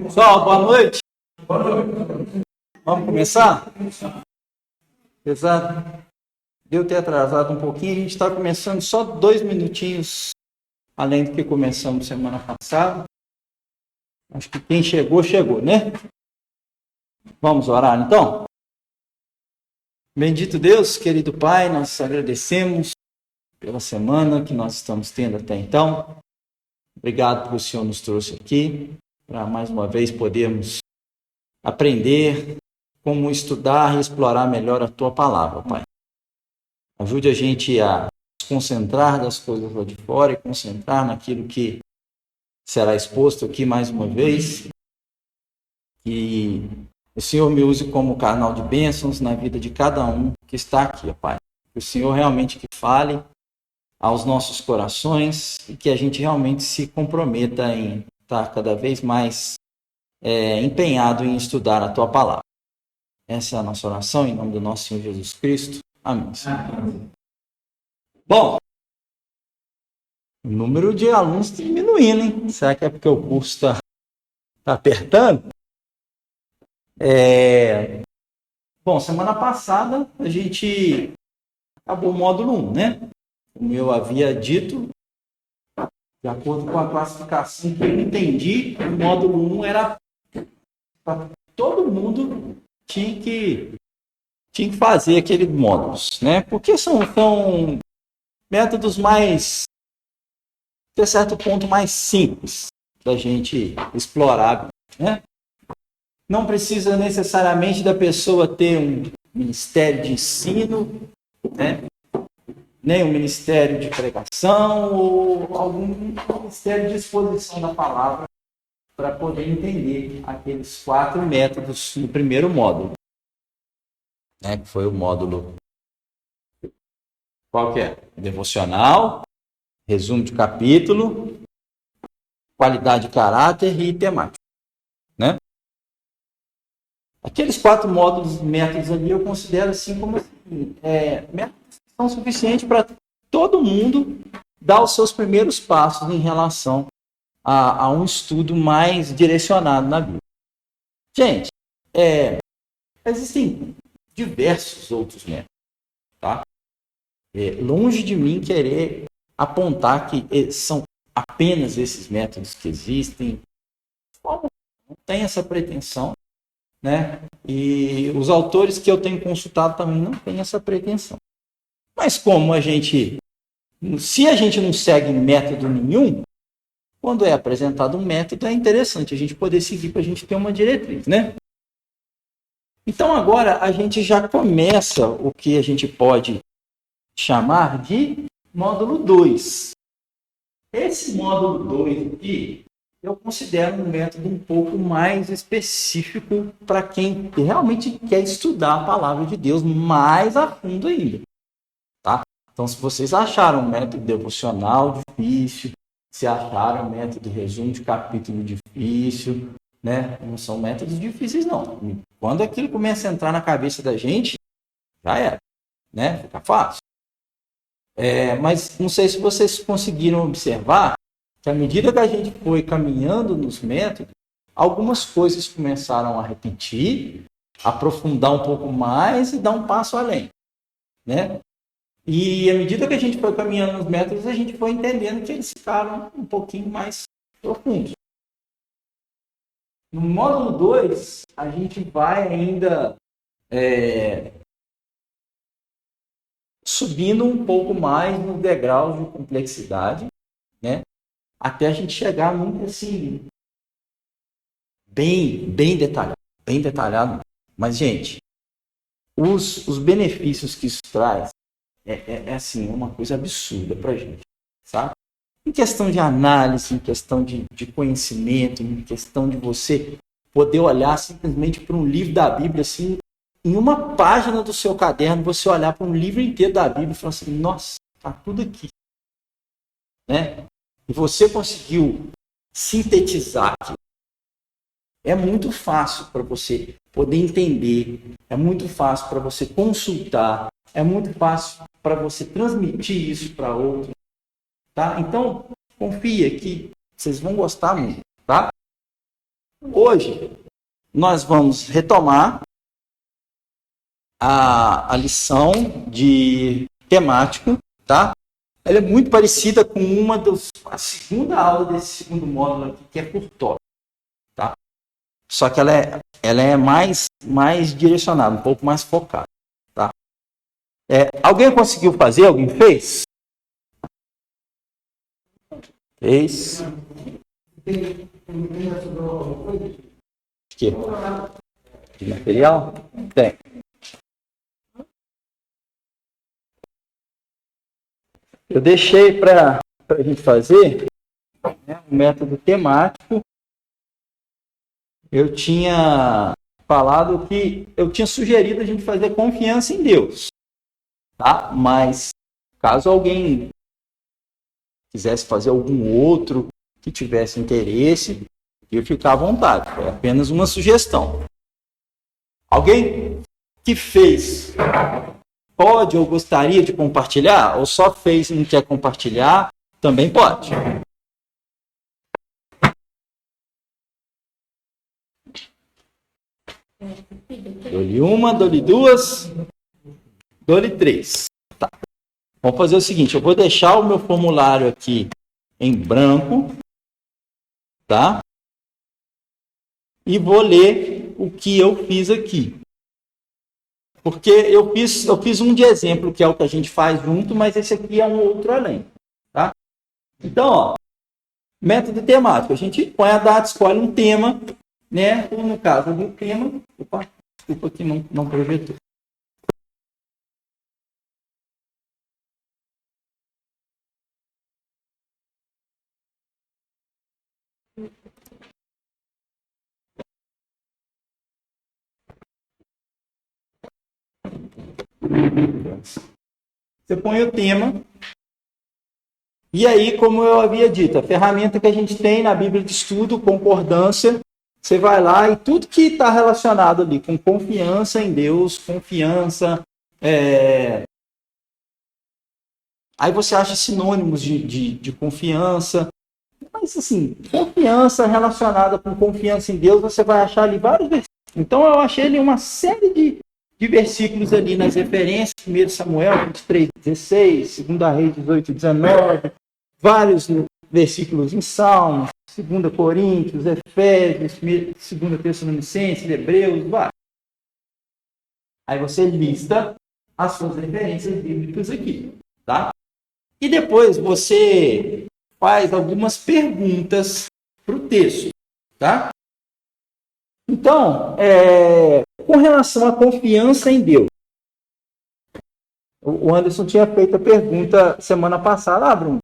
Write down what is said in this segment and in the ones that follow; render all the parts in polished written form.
Pessoal, boa noite. Vamos começar? Apesar de eu ter atrasado um pouquinho, a gente está começando só 2 minutinhos além do que começamos semana passada. Acho que quem chegou, chegou, né? Vamos orar então? Bendito Deus, querido Pai, nós agradecemos pela semana que nós estamos tendo até então. Obrigado por o Senhor nos trouxe aqui, para mais uma vez podermos aprender como estudar e explorar melhor a Tua palavra, Pai. Ajude a gente a se concentrar das coisas lá de fora e concentrar naquilo que será exposto aqui mais uma vez. Que o Senhor me use como canal de bênçãos na vida de cada um que está aqui, Pai. Que o Senhor realmente que fale aos nossos corações e que a gente realmente se comprometa em estar cada vez mais empenhado em estudar a Tua palavra. Essa é a nossa oração em nome do nosso Senhor Jesus Cristo. Amém. Bom, o número de alunos está diminuindo, hein? Será que é porque o curso está apertando? Bom, semana passada a gente acabou o módulo 1, né? Como eu havia dito, de acordo com a classificação que eu entendi, o módulo 1 era para todo mundo tinha que fazer aqueles módulos, né? Porque são métodos mais, de certo ponto, mais simples da gente explorar, né? Não precisa necessariamente da pessoa ter um ministério de ensino, né? Nem um ministério de pregação ou algum ministério de exposição da palavra para poder entender aqueles 4 métodos no primeiro módulo, né? Que foi o módulo, qual que é? Devocional, resumo de capítulo, qualidade de caráter e temática, né? Aqueles 4 métodos ali eu considero assim como métodos que são suficientes para todo mundo dar os seus primeiros passos em relação a um estudo mais direcionado na Bíblia. Gente, existem diversos outros métodos, tá? Longe de mim querer apontar que são apenas esses métodos que existem. Não tem essa pretensão, né? E os autores que eu tenho consultado também não têm essa pretensão. Mas como se a gente não segue método nenhum, quando é apresentado um método, é interessante a gente poder seguir para a gente ter uma diretriz, né? Então agora a gente já começa o que a gente pode chamar de módulo 2. Esse módulo 2 aqui, eu considero um método um pouco mais específico para quem realmente quer estudar a palavra de Deus mais a fundo ainda, tá? Então, se vocês acharam um método devocional difícil, se acharam um método de resumo de capítulo difícil, né? Não são métodos difíceis, não. Quando aquilo começa a entrar na cabeça da gente, já era, né? Fica fácil. Mas não sei se vocês conseguiram observar que à medida que a gente foi caminhando nos métodos, algumas coisas começaram a repetir, aprofundar um pouco mais e dar um passo além, né? E à medida que a gente foi caminhando nos métodos, a gente foi entendendo que eles ficaram um pouquinho mais profundos. No módulo 2, a gente vai ainda subindo um pouco mais nos degraus de complexidade, né? Até a gente chegar muito assim, bem detalhado. Mas, gente, os benefícios que isso traz assim, uma coisa absurda para a gente, sabe? Em questão de análise, em questão de conhecimento, em questão de você poder olhar simplesmente para um livro da Bíblia, assim, em uma página do seu caderno, você olhar para um livro inteiro da Bíblia e falar assim, nossa, está tudo aqui, né? E você conseguiu sintetizar aquilo. É muito fácil para você poder entender, é muito fácil para você consultar, é muito fácil para você transmitir isso para outro, tá? Então, confia que vocês vão gostar muito, tá? Hoje, nós vamos retomar a lição de temático, tá? Ela é muito parecida com a segunda aula desse segundo módulo aqui, que é por tópico, tá? Só que ela é mais direcionada, um pouco mais focada, tá? Alguém conseguiu fazer? Alguém fez? Fez? De material? Tem. Eu deixei para a gente fazer um método temático. Eu tinha falado que eu tinha sugerido a gente fazer confiança em Deus, tá? Mas caso alguém quisesse fazer algum outro que tivesse interesse, eu ficar à vontade. É apenas uma sugestão. Alguém que fez pode ou gostaria de compartilhar? Ou só fez e não quer compartilhar? Também pode. Dou-lhe uma, dou-lhe duas, dou-lhe três. Tá. Vamos fazer o seguinte, eu vou deixar o meu formulário aqui em branco, tá? E vou ler o que eu fiz aqui. Porque eu fiz um de exemplo, que é o que a gente faz junto, mas esse aqui é um outro além, tá? Então, ó, método temático. A gente põe a data, escolhe um tema, né? Ou no caso do tema... Opa, desculpa que não projetou. Você põe o tema. E aí, como eu havia dito, a ferramenta que a gente tem na Bíblia de Estudo, concordância, você vai lá e tudo que está relacionado ali com confiança em Deus, confiança... Aí você acha sinônimos de confiança. Mas, assim, confiança relacionada com confiança em Deus, você vai achar ali vários versículos. Então, eu achei ali uma série de versículos ali nas referências. 1 Samuel 23, 16, 2 Reis 18, 19, vários versículos em Salmos, 2 Coríntios, Efésios, 2 Tessalonicenses, Hebreus, vários. Aí você lista as suas referências bíblicas aqui, tá? E depois você faz algumas perguntas para o texto, tá? Então, com relação à confiança em Deus, o Anderson tinha feito a pergunta semana passada, Bruno,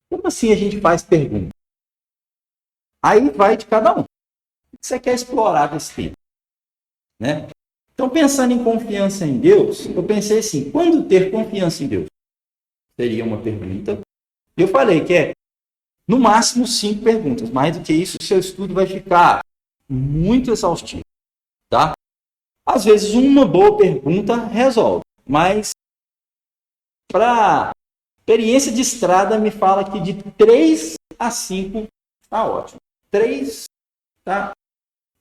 como assim a gente faz pergunta? Aí vai de cada um. O que você quer explorar desse tema? Né? Então, pensando em confiança em Deus, eu pensei assim, quando ter confiança em Deus? Seria uma pergunta. Eu falei que no máximo 5 perguntas. Mais do que isso, o seu estudo vai ficar muito exaustivo. Tá? Às vezes, uma boa pergunta resolve. Mas, para experiência de estrada, me fala que de 3 a 5 está ótimo. 3 tá?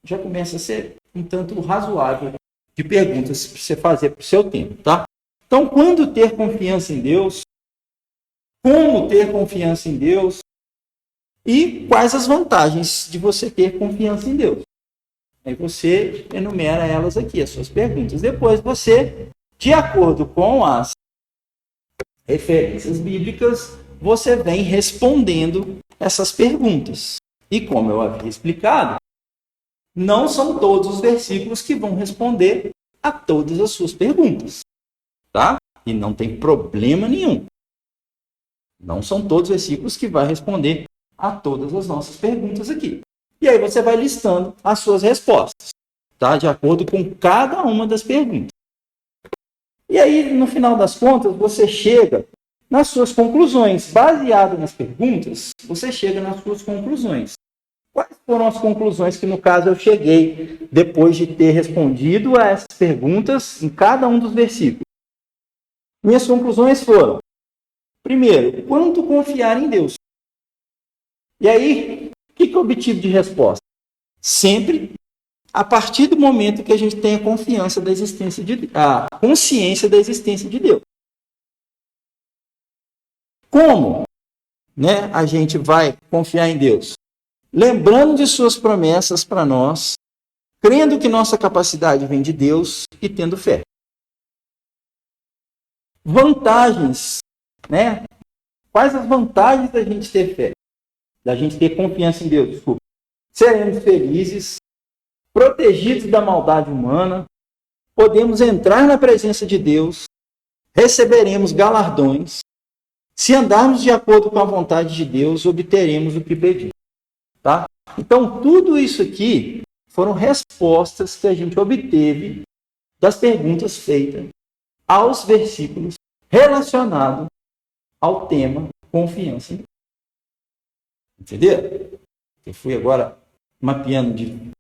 Já começa a ser um tanto razoável de perguntas para você fazer para o seu tempo. Tá? Então, quando ter confiança em Deus? Como ter confiança em Deus e quais as vantagens de você ter confiança em Deus. Aí você enumera elas aqui, as suas perguntas. Depois você, de acordo com as referências bíblicas, você vem respondendo essas perguntas. E como eu havia explicado, não são todos os versículos que vão responder a todas as suas perguntas. Tá? E não tem problema nenhum. Não são todos os versículos que vai responder a todas as nossas perguntas aqui. E aí você vai listando as suas respostas, tá? De acordo com cada uma das perguntas. E aí, no final das contas, você chega nas suas conclusões. Baseado nas perguntas, você chega nas suas conclusões. Quais foram as conclusões que, no caso, eu cheguei depois de ter respondido a essas perguntas em cada um dos versículos? Minhas conclusões foram: primeiro, quanto confiar em Deus? E aí, o que eu obtive de resposta? Sempre a partir do momento que a gente tem a consciência da existência de Deus. Como, né, a gente vai confiar em Deus? Lembrando de suas promessas para nós, crendo que nossa capacidade vem de Deus e tendo fé. Vantagens, né? Quais as vantagens da gente ter fé? Da gente ter confiança em Deus, desculpa. Seremos felizes, protegidos da maldade humana, podemos entrar na presença de Deus, receberemos galardões. Se andarmos de acordo com a vontade de Deus, obteremos o que pedimos. Tá? Então, tudo isso aqui foram respostas que a gente obteve das perguntas feitas aos versículos relacionados ao tema confiança em Deus. Entendeu? Eu fui agora mapeando de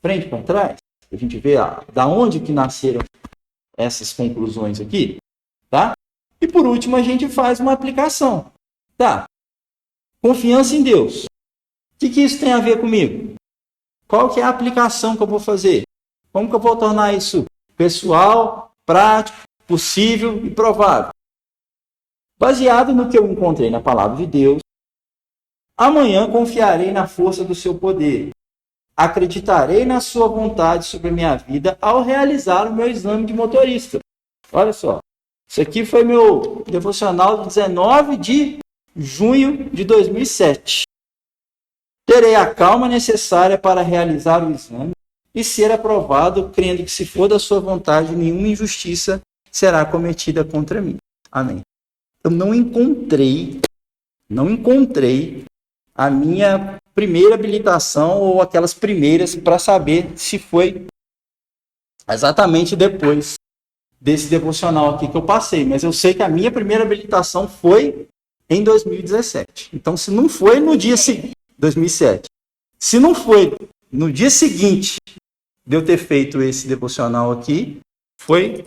frente para trás, a gente vê da onde que nasceram essas conclusões aqui, tá? E por último a gente faz uma aplicação, tá? Confiança em Deus. O que isso tem a ver comigo? Qual que é a aplicação que eu vou fazer? Como que eu vou tornar isso pessoal, prático, possível e provável? Baseado no que eu encontrei na palavra de Deus, amanhã confiarei na força do seu poder. Acreditarei na sua vontade sobre a minha vida ao realizar o meu exame de motorista. Olha só, isso aqui foi meu devocional de 19 de junho de 2007. Terei a calma necessária para realizar o exame e ser aprovado, crendo que, se for da sua vontade, nenhuma injustiça será cometida contra mim. Amém. Eu não encontrei a minha primeira habilitação ou aquelas primeiras para saber se foi exatamente depois desse devocional aqui que eu passei. Mas eu sei que a minha primeira habilitação foi em 2017. Então, se não foi no dia seguinte, 2007. Se não foi no dia seguinte de eu ter feito esse devocional aqui, foi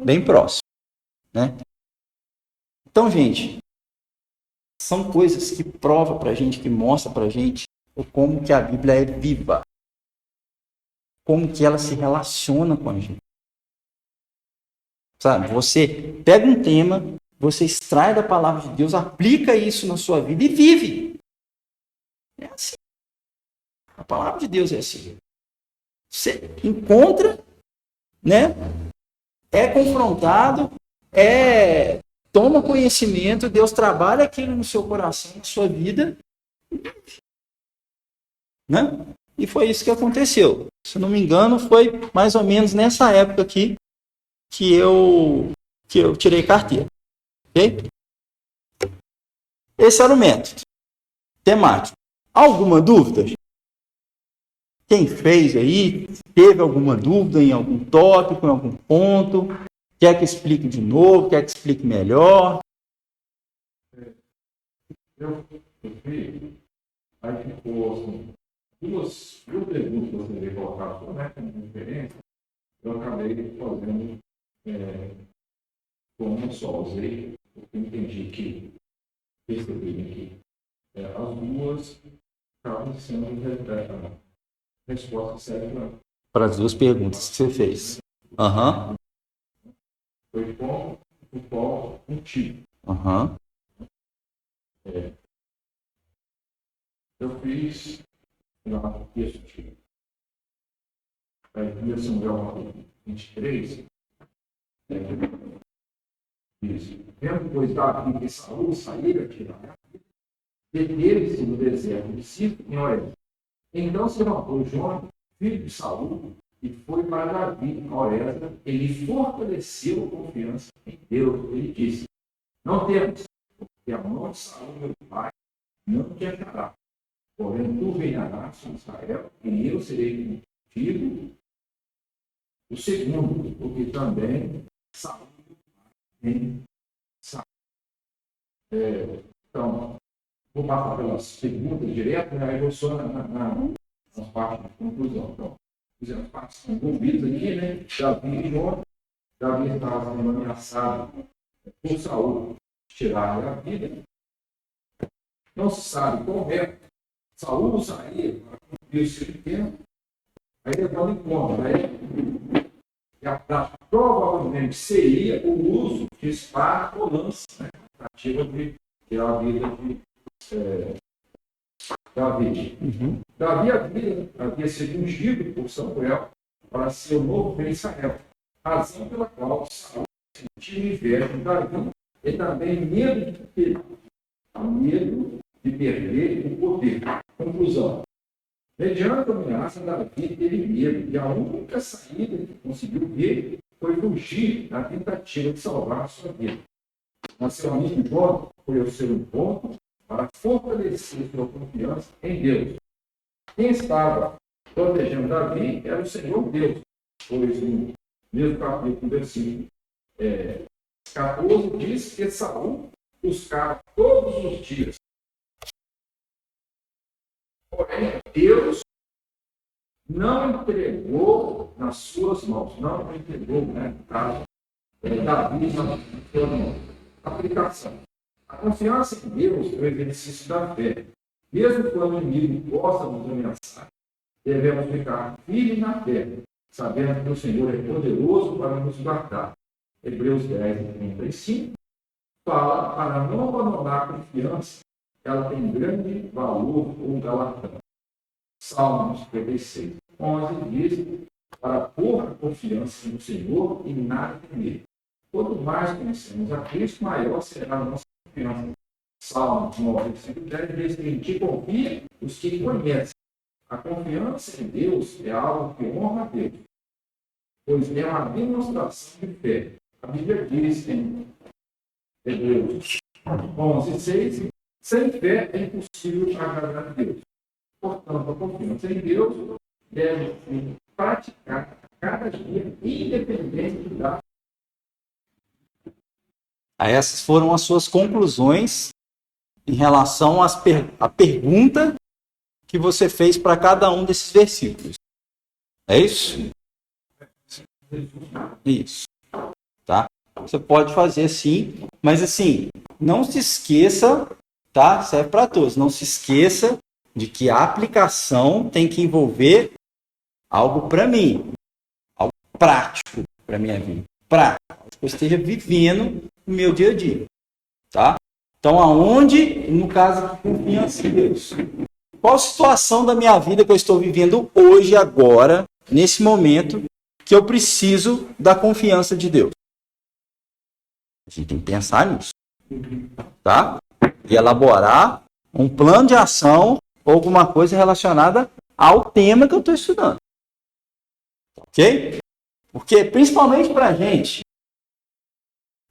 bem próximo, né? Então, gente, são coisas que provam para a gente, que mostram para a gente como que a Bíblia é viva, como que ela se relaciona com a gente. Sabe? Você pega um tema, você extrai da palavra de Deus, aplica isso na sua vida e vive. É assim. A palavra de Deus é assim. Você encontra, né? É confrontado, toma conhecimento, Deus trabalha aquilo no seu coração, na sua vida, né? E foi isso que aconteceu. Se não me engano, foi mais ou menos nessa época aqui que eu tirei carteira. Ok? Esse era o método temático. Alguma dúvida? Quem fez aí, teve alguma dúvida em algum tópico, em algum ponto? Quer que explique de novo? Quer que explique melhor? Eu vi, aí ficou assim, duas perguntas que você veio colocar só, né, como referência, eu acabei fazendo com uma só, usei, porque eu entendi que, percebi que as duas acabam sendo a resposta certa para as duas perguntas que você fez. Aham. Foi com o qual contigo. Aham. Eu fiz lá no texto de 1 Samuel 23. Isso. Vendo, pois, Davi e Saul saíram a tirar, deteve-se no deserto de Cif, em Oeste. Então se levantou João, filho de Saul, e foi para Davi, em Oeste. Ele fortaleceu a confiança em Deus. Ele disse: não temos, porque a mão de Saul, meu pai, não te achará. Porém, tu reinarás sobre Israel, e eu serei contigo. O segundo, porque também Saul tem Saul. Então, vou passar pelas perguntas direto, né? Aí eu só nas partes de conclusão. Então, fizemos as partes envolvidas aqui, né? Davi e João. Davi estava sendo ameaçado por Saul tirar a vida. Não se sabe como é Saúl saía para cumprir o seu tempo, aí levando em conta, né? E a prática provavelmente seria o uso de espada ou lança, né? A tentativa de tirar a vida de Davi. Davi havia sido ungido por Samuel para ser o novo rei de Israel, razão pela qual Saul sentiu inveja de Davi e também medo de perder o poder. Conclusão. Mediante a ameaça, Davi teve medo, e a única saída que conseguiu ver foi fugir na tentativa de salvar a sua vida. Mas seu amigo Jó foi ao seu encontro para fortalecer sua confiança em Deus. Quem estava protegendo Davi era o Senhor Deus, pois no mesmo capítulo, versículo 14, diz que Saul buscava todos os dias. Porém, Deus não entregou nas suas mãos, não entregou, né, no caso, Davi nas suas mãos. Aplicação. A confiança em Deus é o exercício da fé. Mesmo quando o inimigo possa nos ameaçar, devemos ficar firmes na fé, sabendo que o Senhor é poderoso para nos guardar. Hebreus 10, 35 fala para não abandonar a confiança, ela tem grande valor ou galardão. Salmos 56, 11 diz para pôr a confiança no Senhor e nada temer. Quanto mais conhecemos a Cristo, maior será a nossa confiança. Salmos 9, 10 diz que em ti confia os que conhecem. A confiança em Deus é algo que honra a Deus, pois é uma demonstração de fé. A Bíblia diz em Hebreus 11, 6, sem fé é impossível agradar a Deus. Portanto, a confiança em Deus deve ser praticada cada dia, independente da. Essas foram as suas conclusões em relação à pergunta que você fez para cada um desses versículos. É isso? Isso. Tá? Você pode fazer sim, mas assim, não se esqueça, tá? Serve para todos. Não se esqueça de que a aplicação tem que envolver algo para mim, algo prático para a minha vida. Prático. Que eu esteja vivendo o meu dia a dia. Tá? Então, aonde, no caso, confiança em Deus? Qual a situação da minha vida que eu estou vivendo hoje, agora, nesse momento, que eu preciso da confiança de Deus? A gente tem que pensar nisso. Tá? E elaborar um plano de ação ou alguma coisa relacionada ao tema que eu estou estudando. Ok? Porque, principalmente para a gente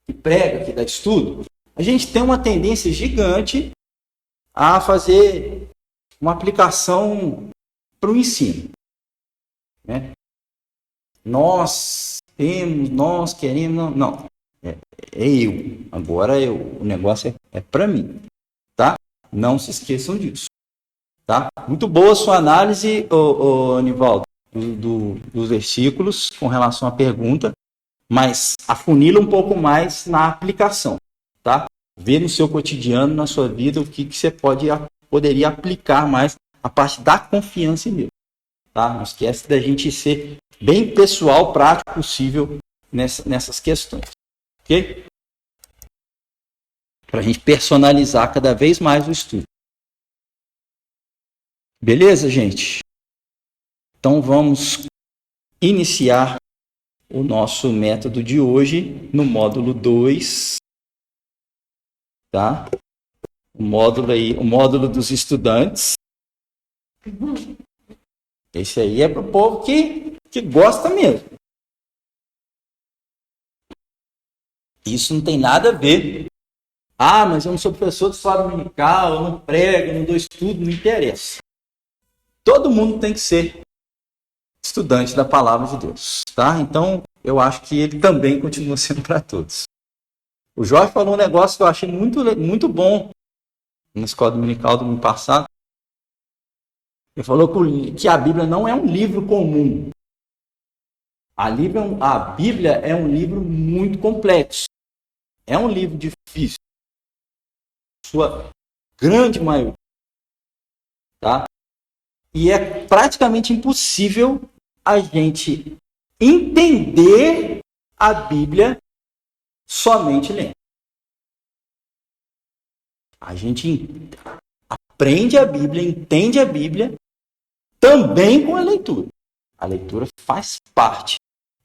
que prega, que dá estudo, a gente tem uma tendência gigante a fazer uma aplicação para o ensino. Né? Nós queremos, não. É eu. Agora o negócio é para mim. Tá? Não se esqueçam disso. Tá? Muito boa a sua análise, Nivaldo, dos versículos com relação à pergunta, mas afunila um pouco mais na aplicação. Tá? Vê no seu cotidiano, na sua vida, o que você poderia aplicar mais a parte da confiança em Deus. Tá? Não esquece da gente ser bem pessoal, prático possível nessas questões. Ok? Para a gente personalizar cada vez mais o estudo. Beleza, gente? Então vamos iniciar o nosso método de hoje no módulo 2. Tá? O módulo dos estudantes. Esse aí é para o povo que gosta mesmo. Isso não tem nada a ver. Ah, mas eu não sou professor de escola dominical, eu não prego, eu não dou estudo, não interessa. Todo mundo tem que ser estudante da palavra de Deus, tá? Então, eu acho que ele também continua sendo para todos. O Jorge falou um negócio que eu achei muito bom na escola dominical do ano passado. Ele falou que a Bíblia não é um livro comum. A Bíblia é um livro muito complexo. É um livro difícil. Sua grande maioria. Tá? E é praticamente impossível a gente entender a Bíblia somente lendo. A gente aprende a Bíblia, entende a Bíblia também com a leitura. A leitura faz parte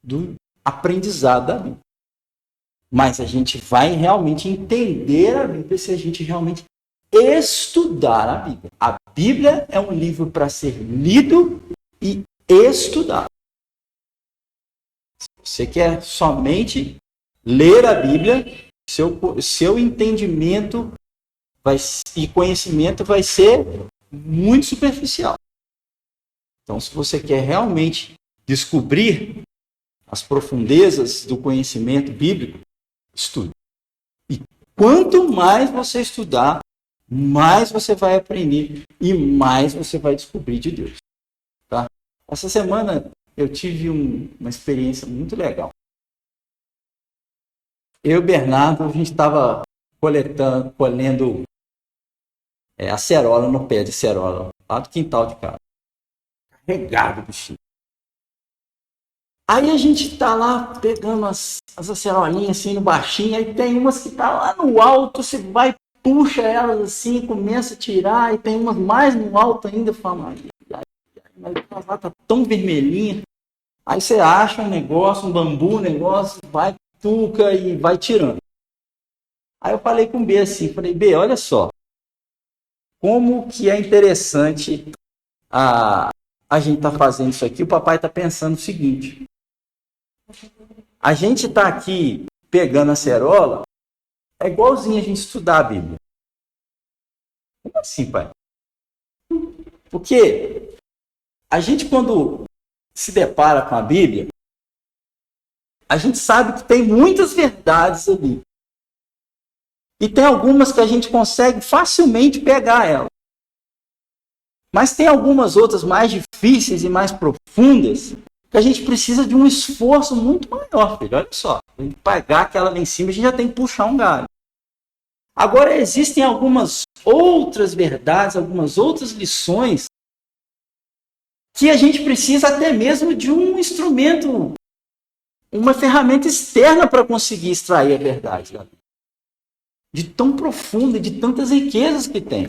do aprendizado da Bíblia. Mas a gente vai realmente entender a Bíblia se a gente realmente estudar a Bíblia. A Bíblia é um livro para ser lido e estudado. Se você quer somente ler a Bíblia, seu entendimento e conhecimento vai ser muito superficial. Então, se você quer realmente descobrir as profundezas do conhecimento bíblico, estude. E quanto mais você estudar, mais você vai aprender e mais você vai descobrir de Deus. Tá? Essa semana eu tive uma experiência muito legal. Eu e o Bernardo, a gente estava colhendo acerola no pé de acerola, lá do quintal de casa. Carregado, bichinho. Aí a gente tá lá pegando as acerolinhas assim no baixinho, aí tem umas que tá lá no alto, você vai, puxa elas assim, começa a tirar, e tem umas mais no alto ainda, fala, mas elas lá tá tão vermelhinha. Aí você acha um negócio, um bambu, vai, tuca e vai tirando. Aí eu falei com o B assim, falei, B, olha só, como que é interessante a gente tá fazendo isso aqui, o papai tá pensando o seguinte, a gente tá aqui pegando a acerola, é igualzinho a gente estudar a Bíblia. Como assim, pai? Porque a gente, quando se depara com a Bíblia, a gente sabe que tem muitas verdades ali. E tem algumas que a gente consegue facilmente pegar ela. Mas tem algumas outras mais difíceis e mais profundas que a gente precisa de um esforço muito maior, filho. Olha só, a gente pegar aquela lá em cima, a gente já tem que puxar um galho. Agora, existem algumas outras verdades, algumas outras lições que a gente precisa até mesmo de um instrumento, uma ferramenta externa para conseguir extrair a verdade. De tão profunda, de tantas riquezas que tem.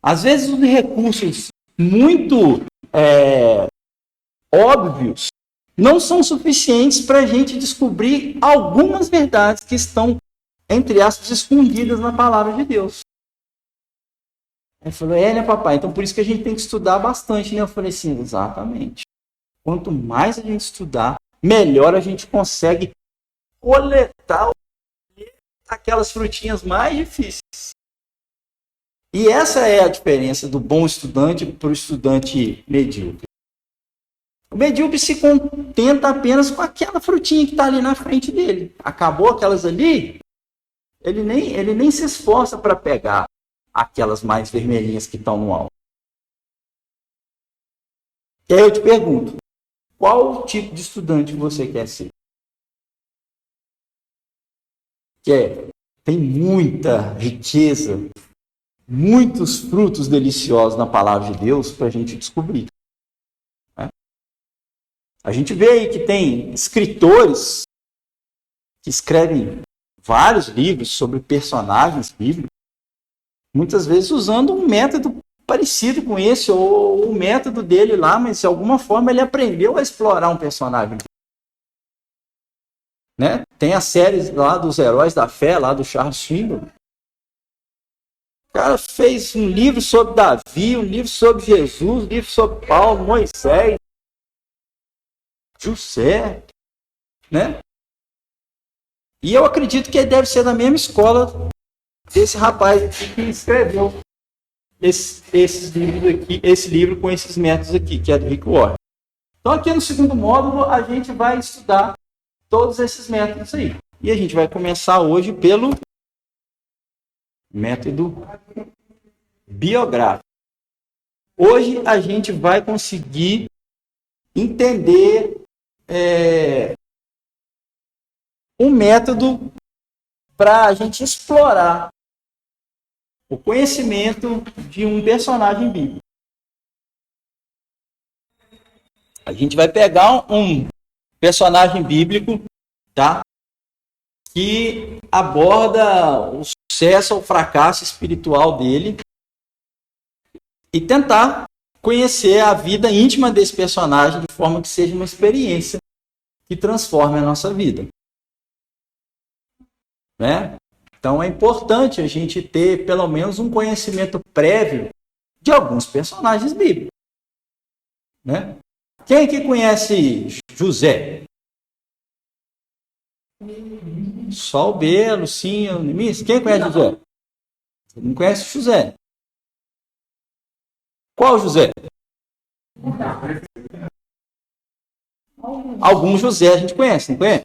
Às vezes, os recursos muito óbvios não são suficientes para a gente descobrir algumas verdades que estão, entre aspas, escondidas na palavra de Deus. Ele falou, né, papai? Então por isso que a gente tem que estudar bastante, né? Eu falei assim, exatamente. Quanto mais a gente estudar, melhor a gente consegue coletar aquelas frutinhas mais difíceis. E essa é a diferença do bom estudante para o estudante medíocre. O medíocre se contenta apenas com aquela frutinha que está ali na frente dele. Acabou aquelas ali, ele nem se esforça para pegar aquelas mais vermelhinhas que estão no alto. E aí eu te pergunto, qual tipo de estudante você quer ser? Tem muita riqueza, muitos frutos deliciosos na palavra de Deus para a gente descobrir. Né? A gente vê aí que tem escritores que escrevem vários livros sobre personagens bíblicos, muitas vezes usando um método parecido com esse, ou o método dele lá, mas de alguma forma ele aprendeu a explorar um personagem. Né? Tem a série lá dos Heróis da Fé, lá do Charles Swindoll. O cara fez um livro sobre Davi, um livro sobre Jesus, um livro sobre Paulo, Moisés, José, né? E eu acredito que ele deve ser da mesma escola desse rapaz aqui que escreveu esses livros aqui, esse livro com esses métodos aqui, que é do Rick Warren. Então aqui no segundo módulo a gente vai estudar todos esses métodos aí. E a gente vai começar hoje pelo método biográfico. Hoje a gente vai conseguir entender um método para a gente explorar o conhecimento de um personagem bíblico. A gente vai pegar um personagem bíblico, tá? Que aborda o sucesso ou fracasso espiritual dele e tentar conhecer a vida íntima desse personagem de forma que seja uma experiência que transforme a nossa vida. Né? Então é importante a gente ter pelo menos um conhecimento prévio de alguns personagens bíblicos. Né? Quem aqui conhece José? Só o B, a Lucinha, o Nimis. Quem conhece José? Não conhece José? Qual José? Algum José a gente conhece, não conhece?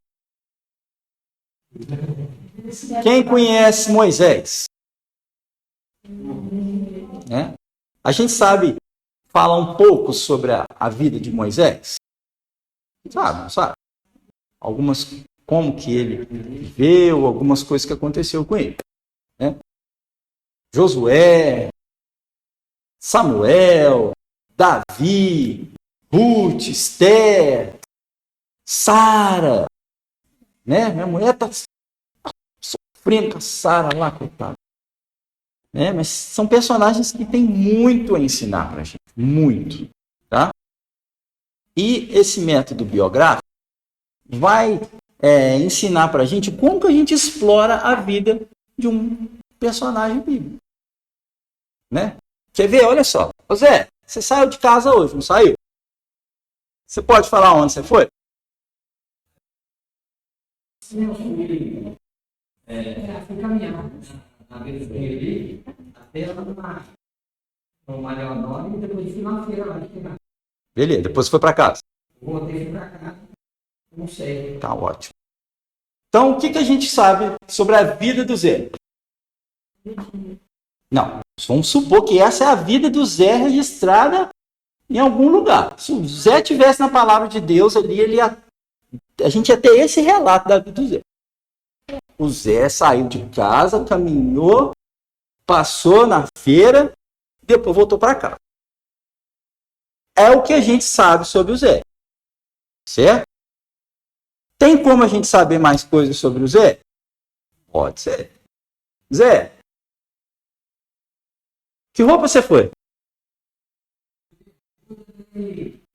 Quem conhece Moisés? Né? A gente sabe falar um pouco sobre a vida de Moisés? Sabe? Algumas, como que ele viveu, algumas coisas que aconteceu com ele. Né? Josué, Samuel, Davi, Ruth, Esther, Sara. Né? Minha mulher está sofrendo com a Sara lá, coitada. Né? Mas são personagens que têm muito a ensinar para a gente. Muito. Tá? E esse método biográfico vai ensinar para a gente como que a gente explora a vida de um personagem bíblico. Né? Quer ver? Olha só. Ô Zé, você saiu de casa hoje, não saiu? Você pode falar onde você foi? Sim, eu fui caminhar na vez que ali, até lá no Leonor, e depois fui na feira lá. Beleza, depois você foi para casa. Voltei para cá, não sei. Tá ótimo. Então, o que a gente sabe sobre a vida do Zé? Não, vamos supor que essa é a vida do Zé registrada em algum lugar. Se o Zé tivesse na palavra de Deus ali, a gente ia ter esse relato da vida do Zé. O Zé saiu de casa, caminhou, passou na feira, depois voltou para cá. É o que a gente sabe sobre o Zé. Certo? Tem como a gente saber mais coisas sobre o Zé? Pode ser. Zé, que roupa você foi?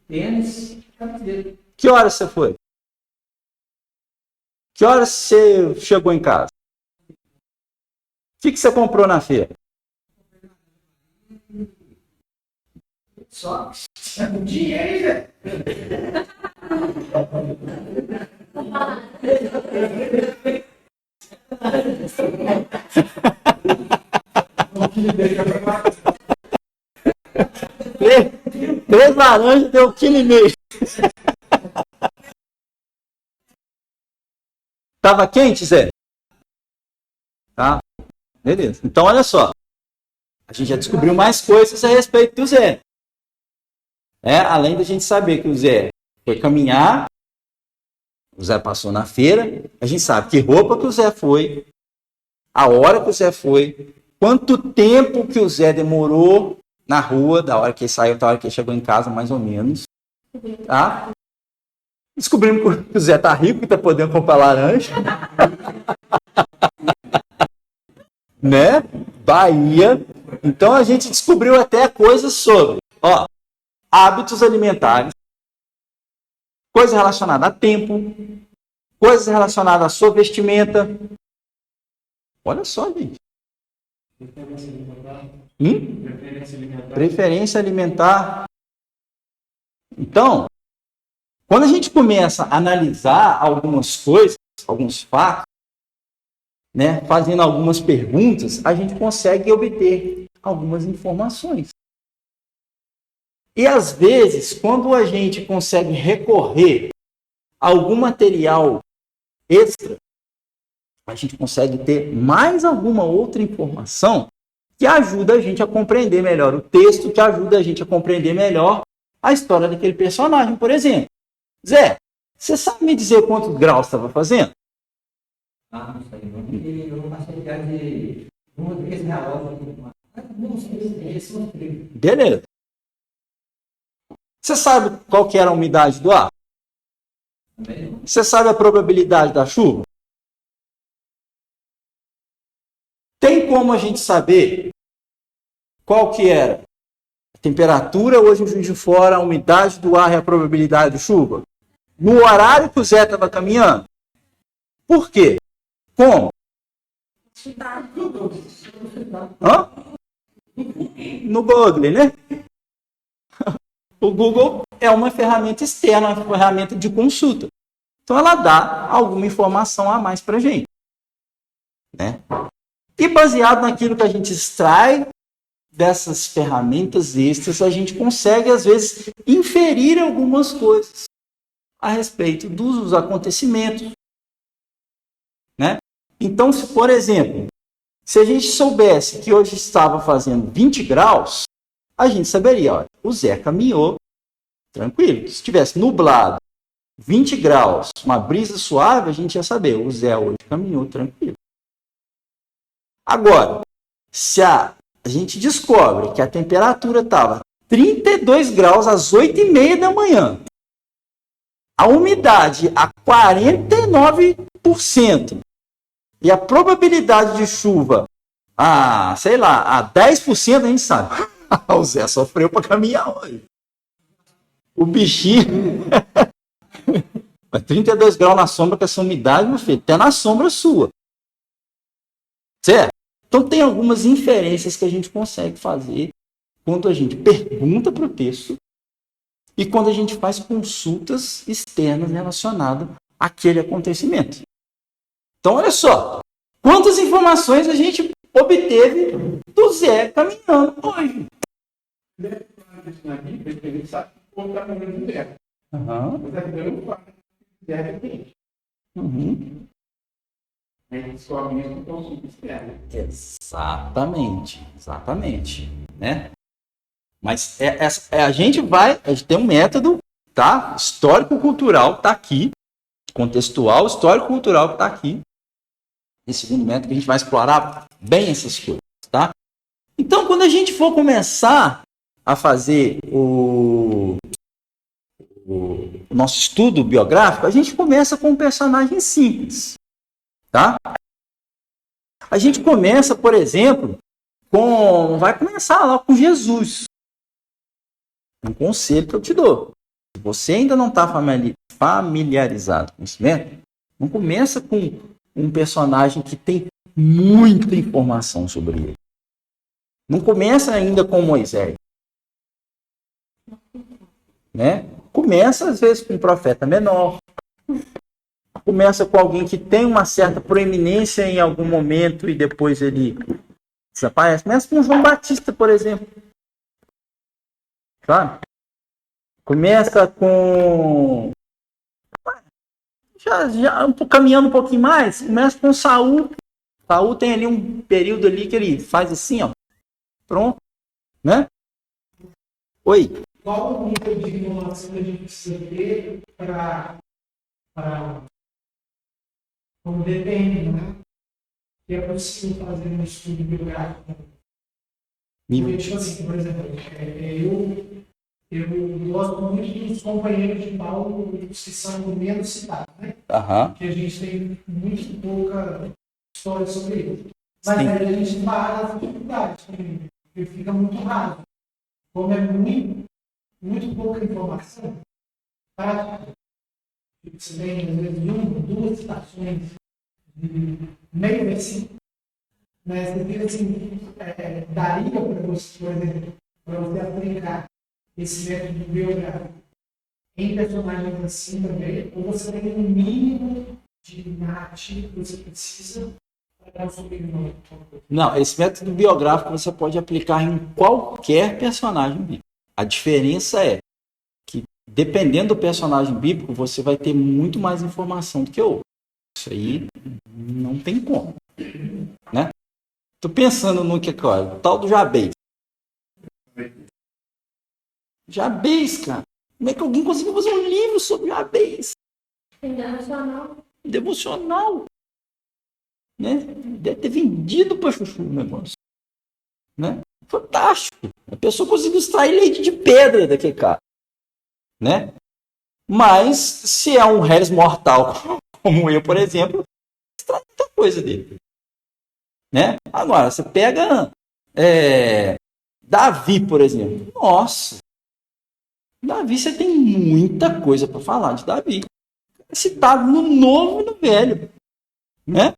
Tênis, camiseta. Que horas você foi? Que horas você chegou em casa? O que você comprou na feira? Só dinheiro, Três laranjas deu 1,5 kg. Tava quente, Zé? Tá? Beleza. Então, olha só. A gente já descobriu mais coisas a respeito do Zé. Além da gente saber que o Zé foi caminhar, o Zé passou na feira, a gente sabe que roupa que o Zé foi, a hora que o Zé foi, quanto tempo que o Zé demorou na rua, da hora que ele saiu até a hora que ele chegou em casa, mais ou menos. Tá? Descobrimos que o Zé tá rico e tá podendo comprar laranja. Né? Bahia. Então a gente descobriu até coisas sobre hábitos alimentares, coisas relacionadas a tempo, coisas relacionadas à sua vestimenta. Olha só, gente. Preferência alimentar. Então, quando a gente começa a analisar algumas coisas, alguns fatos, né, fazendo algumas perguntas, a gente consegue obter algumas informações. E às vezes, quando a gente consegue recorrer a algum material extra, a gente consegue ter mais alguma outra informação que ajuda a gente a compreender melhor o texto, que ajuda a gente a compreender melhor a história daquele personagem, por exemplo. Zé, você sabe me dizer quantos graus estava fazendo? Não sei. Eu não passei de um daqueles relógios. Não sei. Beleza. Você sabe qual que era a umidade do ar? Você sabe a probabilidade da chuva? Tem como a gente saber qual que era a temperatura hoje em Juiz de Fora, a umidade do ar e a probabilidade de chuva? No horário que o Zé estava caminhando? Por quê? Como? Hã? No Google, né? O Google é uma ferramenta externa, uma ferramenta de consulta. Então, ela dá alguma informação a mais para a gente. Né? E baseado naquilo que a gente extrai dessas ferramentas extras, a gente consegue, às vezes, inferir algumas coisas a respeito dos acontecimentos. Né? Então, se, por exemplo, se a gente soubesse que hoje estava fazendo 20 graus, a gente saberia, olha, o Zé caminhou tranquilo. Se estivesse nublado, 20 graus, uma brisa suave, a gente ia saber, o Zé hoje caminhou tranquilo. Agora, se a gente descobre que a temperatura estava 32 graus às 8h30 da manhã, a umidade a 49% e a probabilidade de chuva a 10%, a gente sabe. O Zé sofreu para caminhar hoje. O bichinho... 32 graus na sombra com essa umidade, meu filho, até na sombra sua. Certo? Então tem algumas inferências que a gente consegue fazer quando a gente pergunta para o texto e quando a gente faz consultas externas relacionadas àquele acontecimento. Então, olha só, quantas informações a gente obteve do Zé caminhando hoje. Uhum. Exatamente, né? Mas a gente tem um método, tá? Histórico-cultural tá aqui, contextual, histórico-cultural que tá aqui. Esse segundo método que a gente vai explorar bem essas coisas, tá? Então, quando a gente for começar a fazer o nosso estudo biográfico, a gente começa com um personagem simples, tá? A gente começa, por exemplo, vai começar lá com Jesus. Um conselho que eu te dou. Se você ainda não está familiarizado com esse método, não começa com um personagem que tem muita informação sobre ele. Não começa ainda com Moisés. Né? Começa, às vezes, com um profeta menor. Começa com alguém que tem uma certa proeminência em algum momento e depois ele desaparece. Começa com João Batista, por exemplo. Claro? Começa com... caminhando um pouquinho mais, começa com Saul. Saul tem ali um período ali que ele faz assim, ó. Pronto. Né? Oi. Qual o nível de informação que a gente precisa ter para como depende, né? Que é possível fazer um estudo biográfico. Tipo assim, por exemplo, eu gosto muito dos companheiros de Paulo que são menos citados, né? Que a gente tem muito pouca história sobre eles. Mas aí a gente para as dificuldades, porque fica muito raro. Como é muito pouca informação, prática. Você tem, às vezes, duas citações de meio versículo. Né? Você tem assim, daria para você, por exemplo, para você aplicar esse método biográfico em personagens assim também, ou você tem um mínimo de narrativa que você precisa para dar o sobrenome. Não, esse método biográfico você pode aplicar em qualquer personagem bíblico. A diferença é que, dependendo do personagem bíblico, você vai ter muito mais informação do que o outro. Isso aí não tem como. Né? Tô pensando no que é o tal do Jabez. Jabez, cara. Como é que alguém conseguiu fazer um livro sobre Jabez? Devocional. Né? Deve ter vendido para chuchu o negócio. Né? Fantástico. A pessoa conseguiu extrair leite de pedra daquele cara. né? Mas se é um réis mortal, como eu, por exemplo, extrai muita coisa dele, né? Agora, você pega Davi, por exemplo. Nossa, Davi, você tem muita coisa para falar de Davi. É citado no Novo e no Velho, né?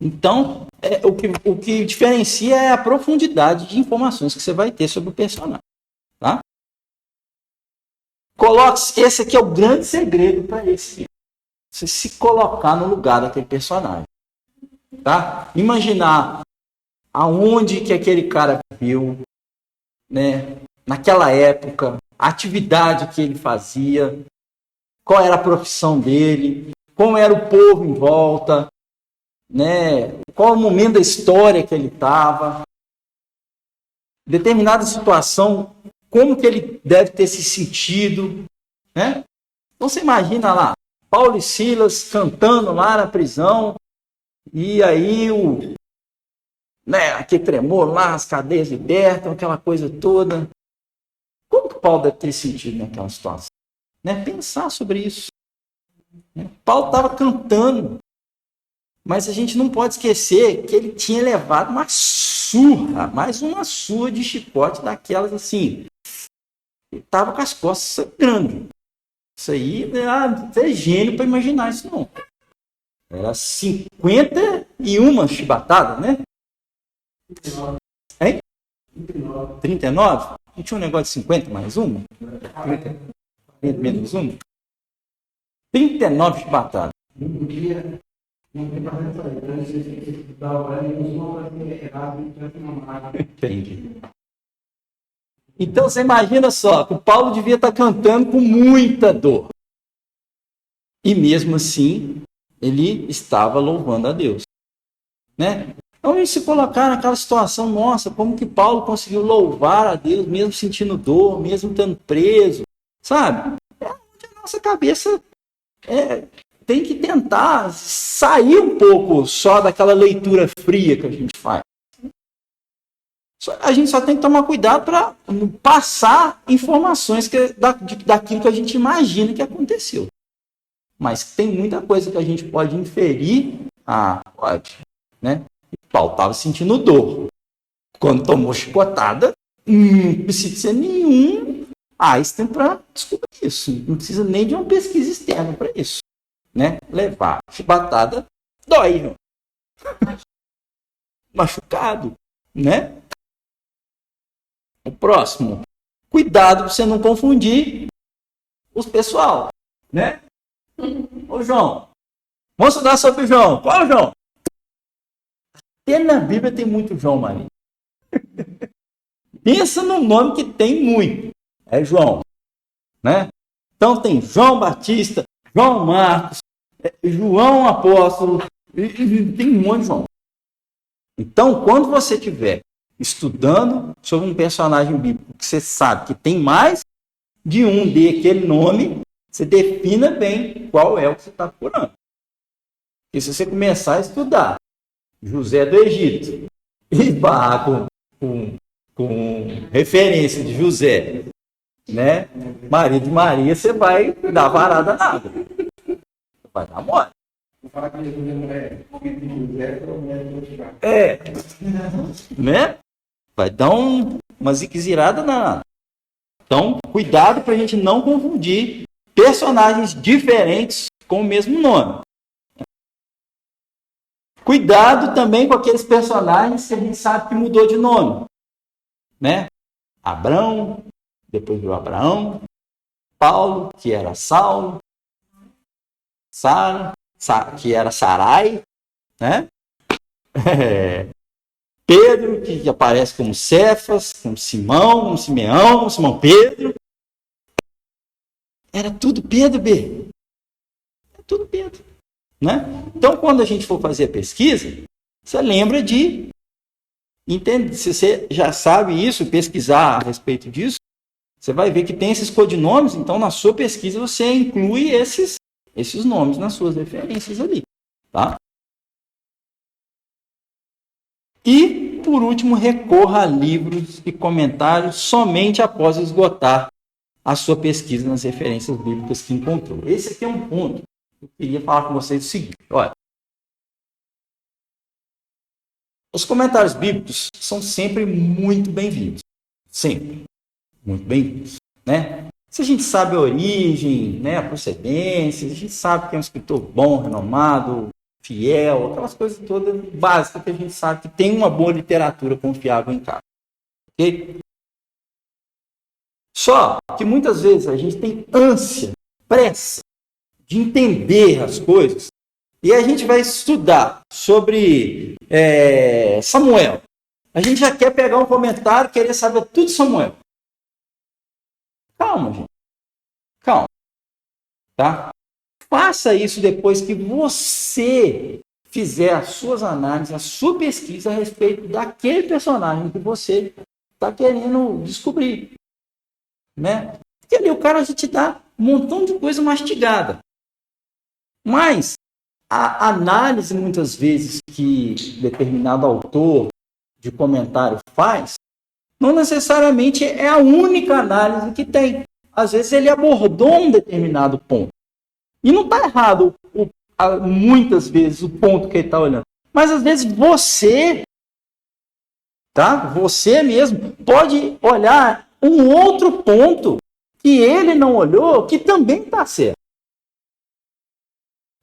Então, o que diferencia é a profundidade de informações que você vai ter sobre o personagem, tá? Esse aqui é o grande segredo para esse. Você se colocar no lugar daquele personagem, tá? Imaginar aonde que aquele cara viveu, né? Naquela época, a atividade que ele fazia, qual era a profissão dele, como era o povo em volta, né? Qual o momento da história que ele estava, determinada situação, como que ele deve ter se sentido, né? Então você imagina lá, Paulo e Silas cantando lá na prisão, e aí aquele tremor lá, as cadeias libertam, aquela coisa toda. Como que Paulo deve ter sentido naquela situação? Né? Pensar sobre isso. Paulo estava cantando, mas a gente não pode esquecer que ele tinha levado uma surra, mais uma surra de chicote daquelas assim. Ele estava com as costas sangrando. Isso aí não é gênio para imaginar isso, não. Era 51 chibatadas, né? 39. Hein? 39? Não tinha um negócio de 50 mais uma? 30 menos uma? 39 chibatadas. Entendi. Então você imagina só, que o Paulo devia estar cantando com muita dor. E mesmo assim, ele estava louvando a Deus. Né? Então, eles se colocar naquela situação, nossa, como que Paulo conseguiu louvar a Deus, mesmo sentindo dor, mesmo estando preso, sabe? A nossa cabeça tem que tentar sair um pouco só daquela leitura fria que a gente faz. A gente só tem que tomar cuidado para passar informações daquilo que a gente imagina que aconteceu. Mas tem muita coisa que a gente pode inferir. Pode, né? Paulo estava sentindo dor. Quando tomou chicotada, não precisa ser nenhum Einstein para descobrir isso. Não precisa nem de uma pesquisa externa para isso. Né? Levar chicotada dói. Machucado, né? O próximo. Cuidado para você não confundir os pessoal, né? Ô João, vamos estudar sobre o João. Qual é o João? Até na Bíblia tem muito João, Maria. Pensa no nome que tem muito. É João, né? Então tem João Batista, João Marcos, João Apóstolo, tem um monte de João. Então, quando você estiver estudando sobre um personagem bíblico que você sabe que tem mais de um daquele nome, você defina bem qual é o que você está procurando. E se você começar a estudar José do Egito e barrar com referência de José, né? Marido de Maria, você vai dar varada nada. Vai dar mole. Né? Vai dar uma ziquezirada na. Então, cuidado para a gente não confundir personagens diferentes com o mesmo nome. Cuidado também com aqueles personagens que a gente sabe que mudou de nome. Né? Abrão, depois virou Abraão. Paulo, que era Saulo. Sara, que era Sarai. Né? Pedro, que aparece como Cefas, como Simão, como Simeão, como Simão Pedro. Era tudo Pedro, B. É tudo Pedro. Né? Então, quando a gente for fazer a pesquisa, você lembra de entender. Se você já sabe isso, pesquisar a respeito disso, você vai ver que tem esses codinomes. Então, na sua pesquisa, você inclui esses nomes nas suas referências ali. Tá? E, por último, recorra a livros e comentários somente após esgotar a sua pesquisa nas referências bíblicas que encontrou. Esse aqui é um ponto que eu queria falar com vocês o seguinte, olha. Os comentários bíblicos são sempre muito bem-vindos. Sempre. Muito bem-vindos. Né? Se a gente sabe a origem, né, a procedência, a gente sabe que é um escritor bom, renomado, fiel, aquelas coisas todas básicas que a gente sabe que tem uma boa literatura confiável em casa. Ok? Só que muitas vezes a gente tem ânsia, pressa de entender as coisas e a gente vai estudar sobre Samuel. A gente já quer pegar um comentário, querer saber tudo de Samuel. Calma, gente. Calma. Tá? Faça isso depois que você fizer as suas análises, a sua pesquisa a respeito daquele personagem que você está querendo descobrir. Né? Porque ali o cara já te dá um montão de coisa mastigada. Mas a análise, muitas vezes, que determinado autor de comentário faz, não necessariamente é a única análise que tem. Às vezes ele abordou um determinado ponto. E não está errado, muitas vezes, o ponto que ele está olhando. Mas às vezes você mesmo, pode olhar um outro ponto que ele não olhou, que também está certo.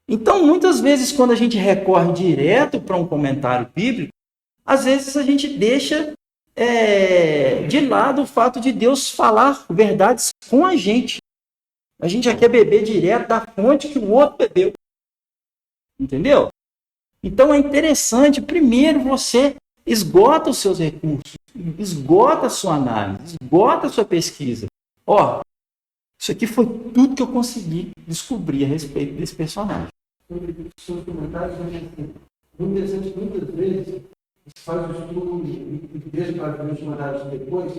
Então, muitas vezes, quando a gente recorre direto para um comentário bíblico, às vezes a gente deixa de lado o fato de Deus falar verdades com a gente. A gente já quer beber direto da fonte que o outro bebeu. Entendeu? Então é interessante, primeiro você esgota os seus recursos, esgota a sua análise, esgota a sua pesquisa. Ó, isso aqui foi tudo que eu consegui descobrir a respeito desse personagem. Seus comentários são assim, muitas vezes você faz o estudo e deixa para ver os comentários depois,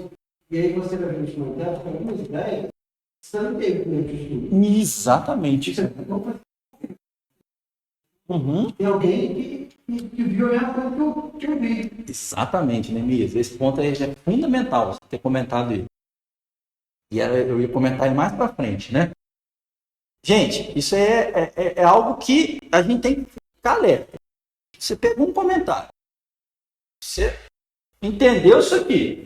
e aí você vai ver os comentários com algumas ideias, você não teve durante o estudo. Exatamente. Tem alguém que viu a mesma coisa que eu vi. Exatamente, Neemias. Esse ponto aí já é fundamental você ter comentado ele. E eu ia comentar ele mais para frente, né? Gente, isso é algo que a gente tem que ficar alerta. Você pegou um comentário. Você entendeu isso aqui.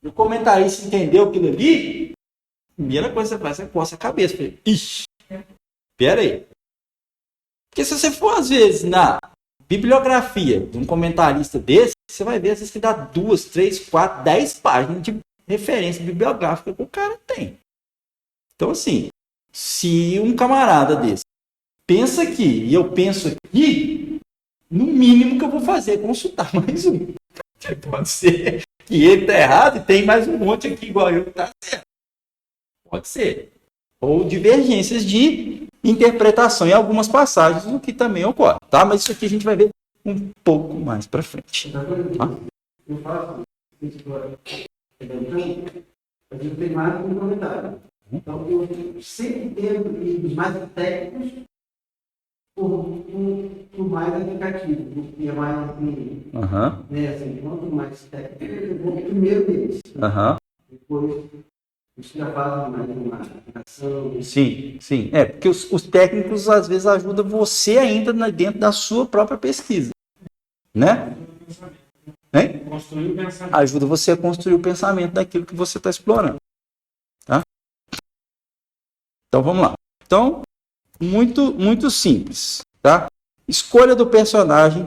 O comentarista entendeu aquilo ali. A primeira coisa que você faz, você coça a cabeça. Ixi, espera aí. Porque se você for, às vezes, na bibliografia de um comentarista desse, você vai ver, às vezes, que dá 2, 3, 4, 10 páginas de referência bibliográfica que o cara tem. Então, assim, se um camarada desse pensa aqui e eu penso aqui, no mínimo que eu vou fazer é consultar mais um. Pode ser que ele está errado e tem mais um monte aqui igual eu que está certo. Pode ser. Ou divergências de interpretação em algumas passagens, o que também ocorre. Tá? Mas isso aqui a gente vai ver um pouco mais para frente. Tá? Eu faço isso agora. A gente tem mais um comentário. Então, eu sempre tento ir dos mais técnicos por mais aplicativo, porque é mais né, assim, quanto mais técnico, eu vou primeiro deles. Depois, isso já faz mais uma aplicação. Sim. Porque os técnicos, às vezes, ajudam você ainda dentro da sua própria pesquisa. Né? Construir o pensamento. Ajuda você a construir o pensamento daquilo que você está explorando. Tá? Então, vamos lá. Então, muito simples. Tá? Escolha do personagem,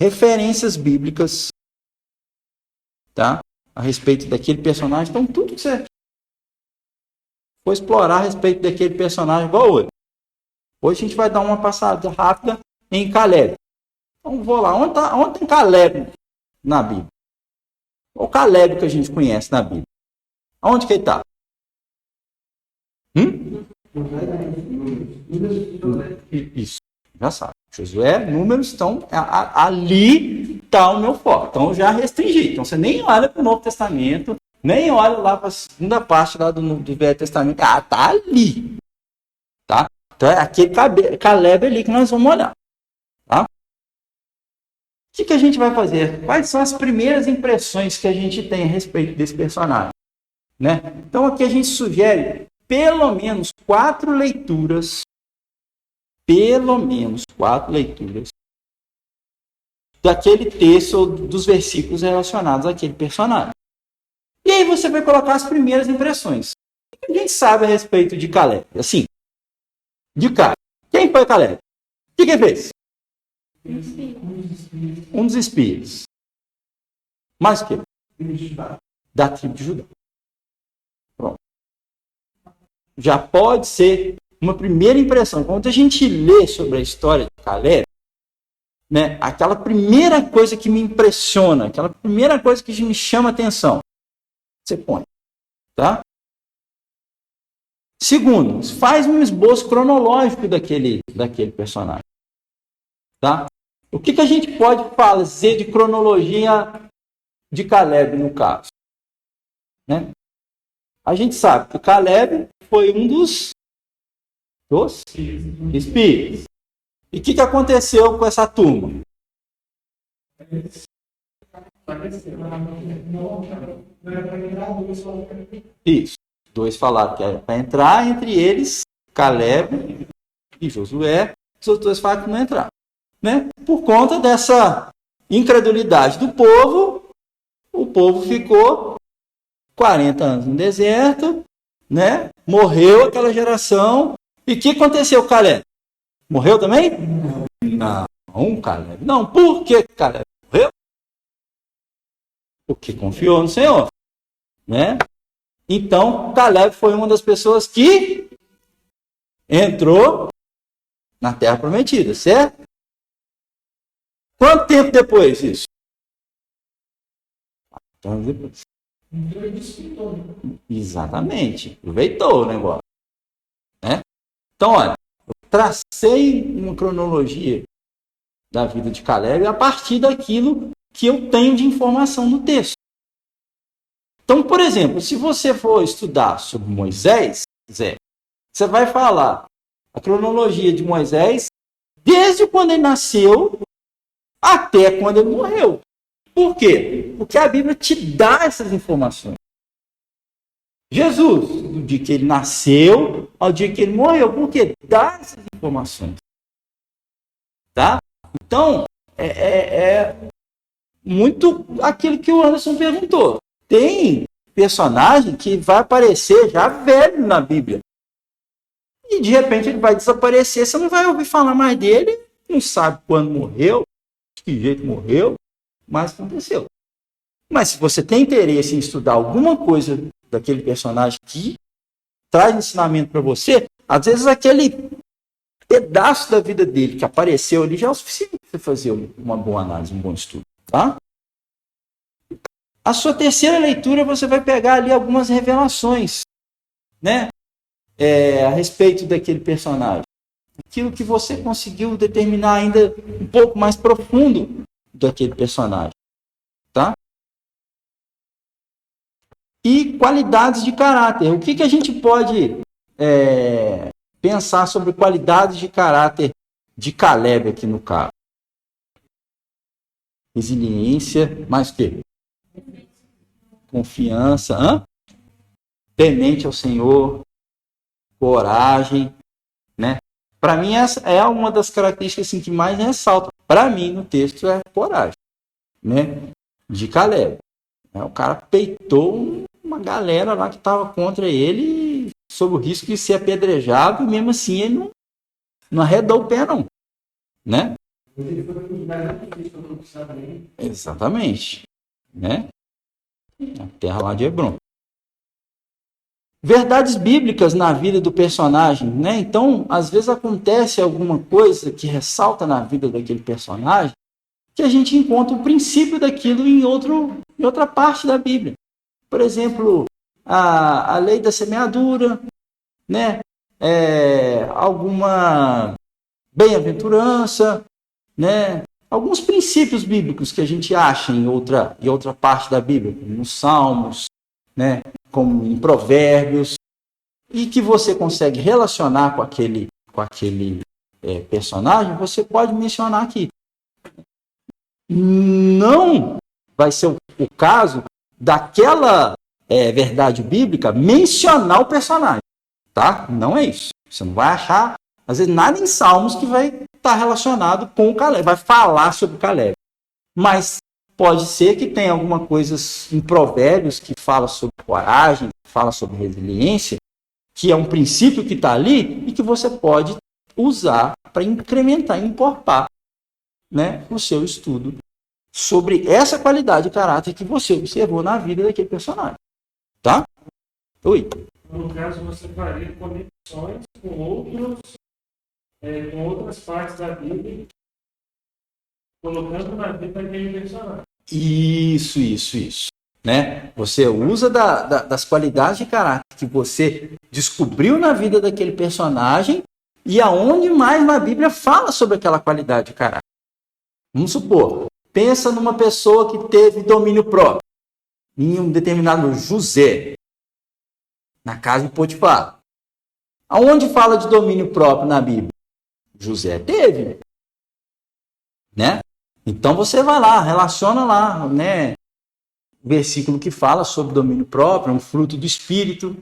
referências bíblicas, tá? A respeito daquele personagem. Então, tudo que você for explorar a respeito daquele personagem, igual hoje. Hoje a gente vai dar uma passada rápida em Caleb. Então, vou lá. Onde tem Caleb na Bíblia? O Caleb que a gente conhece na Bíblia. Onde que ele está? Isso, já sabe. Josué, Números, então, ali está o meu foco. Então, já restringi. Então, você nem olha para o Novo Testamento, nem olha lá para a segunda parte lá do Velho Testamento. Ah, está ali. Tá? Então, é aquele Caleb ali que nós vamos olhar. Tá? O que a gente vai fazer? Quais são as primeiras impressões que a gente tem a respeito desse personagem? né? Então aqui a gente sugere pelo menos 4 leituras, daquele texto ou dos versículos relacionados àquele personagem. E aí você vai colocar as primeiras impressões. O que a gente sabe a respeito de Caleb? Assim, de cara. Quem foi Caleb? O que ele fez? Um dos espias. Mais o quê? Da tribo de Judá. Pronto. Já pode ser uma primeira impressão. Quando a gente lê sobre a história de Caleb, né, aquela primeira coisa que me impressiona, aquela primeira coisa que me chama a atenção, você põe. Tá? Segundo, faz um esboço cronológico daquele personagem. Tá? O que a gente pode fazer de cronologia de Caleb, no caso? Né? A gente sabe que Caleb foi um dos espias. E o que aconteceu com essa turma? Isso. 2 falaram que era para entrar, entre eles, Caleb e Josué. Os outros 2 falaram que não entraram. Né? Por conta dessa incredulidade do povo, o povo ficou 40 anos no deserto, né? Morreu aquela geração. E o que aconteceu com Caleb? Morreu também? Não, Caleb. Não, por que Caleb morreu? Porque confiou no Senhor. Né? Então, Caleb foi uma das pessoas que entrou na Terra Prometida, certo? Quanto tempo depois isso? 4 anos depois. Exatamente. Aproveitou o negócio. Né? Então, olha, eu tracei uma cronologia da vida de Caleb a partir daquilo que eu tenho de informação no texto. Então, por exemplo, se você for estudar sobre Moisés, você vai falar a cronologia de Moisés desde quando ele nasceu até quando ele morreu. Por quê? Porque a Bíblia te dá essas informações. Jesus, do dia que ele nasceu ao dia que ele morreu, porque dá essas informações. Tá? Então, é muito aquilo que o Anderson perguntou. Tem personagem que vai aparecer já velho na Bíblia. E de repente ele vai desaparecer, você não vai ouvir falar mais dele, não sabe quando morreu, de que jeito morreu, mas aconteceu. Mas se você tem interesse em estudar alguma coisa daquele personagem que traz ensinamento para você, às vezes aquele pedaço da vida dele que apareceu ali já é o suficiente para você fazer uma boa análise, um bom estudo. Tá? A sua terceira leitura, você vai pegar ali algumas revelações, né? A respeito daquele personagem. Aquilo que você conseguiu determinar ainda um pouco mais profundo daquele personagem. Tá? E qualidades de caráter. O que a gente pode pensar sobre qualidades de caráter de Caleb aqui no caso? Resiliência, mais o quê? Confiança, temente ao Senhor, coragem, né? Para mim essa é uma das características assim, que mais ressalta para mim no texto é a coragem, né? De Caleb. O cara peitou uma galera lá que estava contra ele sob o risco de ser apedrejado, e mesmo assim ele não arredou o pé não, né? Exatamente, né? A terra lá de Hebron. Verdades bíblicas na vida do personagem, né? Então, às vezes acontece alguma coisa que ressalta na vida daquele personagem que a gente encontra o princípio daquilo em outra parte da Bíblia. Por exemplo, a lei da semeadura, né? Alguma bem-aventurança, né? Alguns princípios bíblicos que a gente acha em outra parte da Bíblia, como nos Salmos, né? Como em Provérbios, e que você consegue relacionar com aquele personagem, você pode mencionar aqui. Não vai ser o caso daquela verdade bíblica mencionar o personagem, tá? Não é isso. Você não vai achar, às vezes, nada em Salmos que vai estar relacionado com o Caleb, vai falar sobre o Caleb. Mas pode ser que tenha alguma coisa em Provérbios que fala sobre coragem, que fala sobre resiliência, que é um princípio que está ali e que você pode usar para incrementar, encorpar, né, o seu estudo sobre essa qualidade de caráter que você observou na vida daquele personagem. Tá? Oi. No caso, você faria conexões com outras partes da Bíblia, colocando na vida daquele personagem. Isso. Né? Você usa das qualidades de caráter que você descobriu na vida daquele personagem e aonde mais na Bíblia fala sobre aquela qualidade de caráter. Vamos supor, pensa numa pessoa que teve domínio próprio, em um determinado José, na casa de Potifar. Aonde fala de domínio próprio na Bíblia? José teve. Né? Então você vai lá, relaciona lá, né? O versículo que fala sobre domínio próprio, um fruto do Espírito,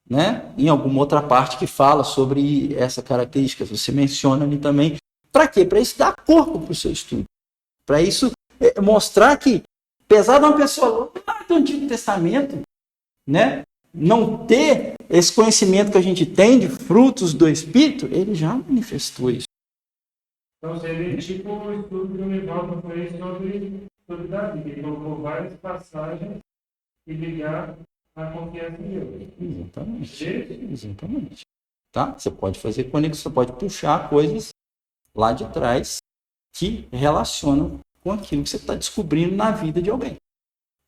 né? Em alguma outra parte que fala sobre essa característica. Você menciona ali também. Para quê? Para isso dar corpo para o seu estudo. Para isso mostrar que, apesar de uma pessoa lá do Antigo Testamento, né, não ter esse conhecimento que a gente tem de frutos do Espírito, ele já manifestou isso. Então seria tipo o estudo que o Nivaldo fez sobre Davi. Ele colocou várias passagens e ligar a confiança em Deus. Exatamente. Tá? Você pode fazer conexão, você pode puxar coisas lá de trás que relacionam com aquilo que você está descobrindo na vida de alguém.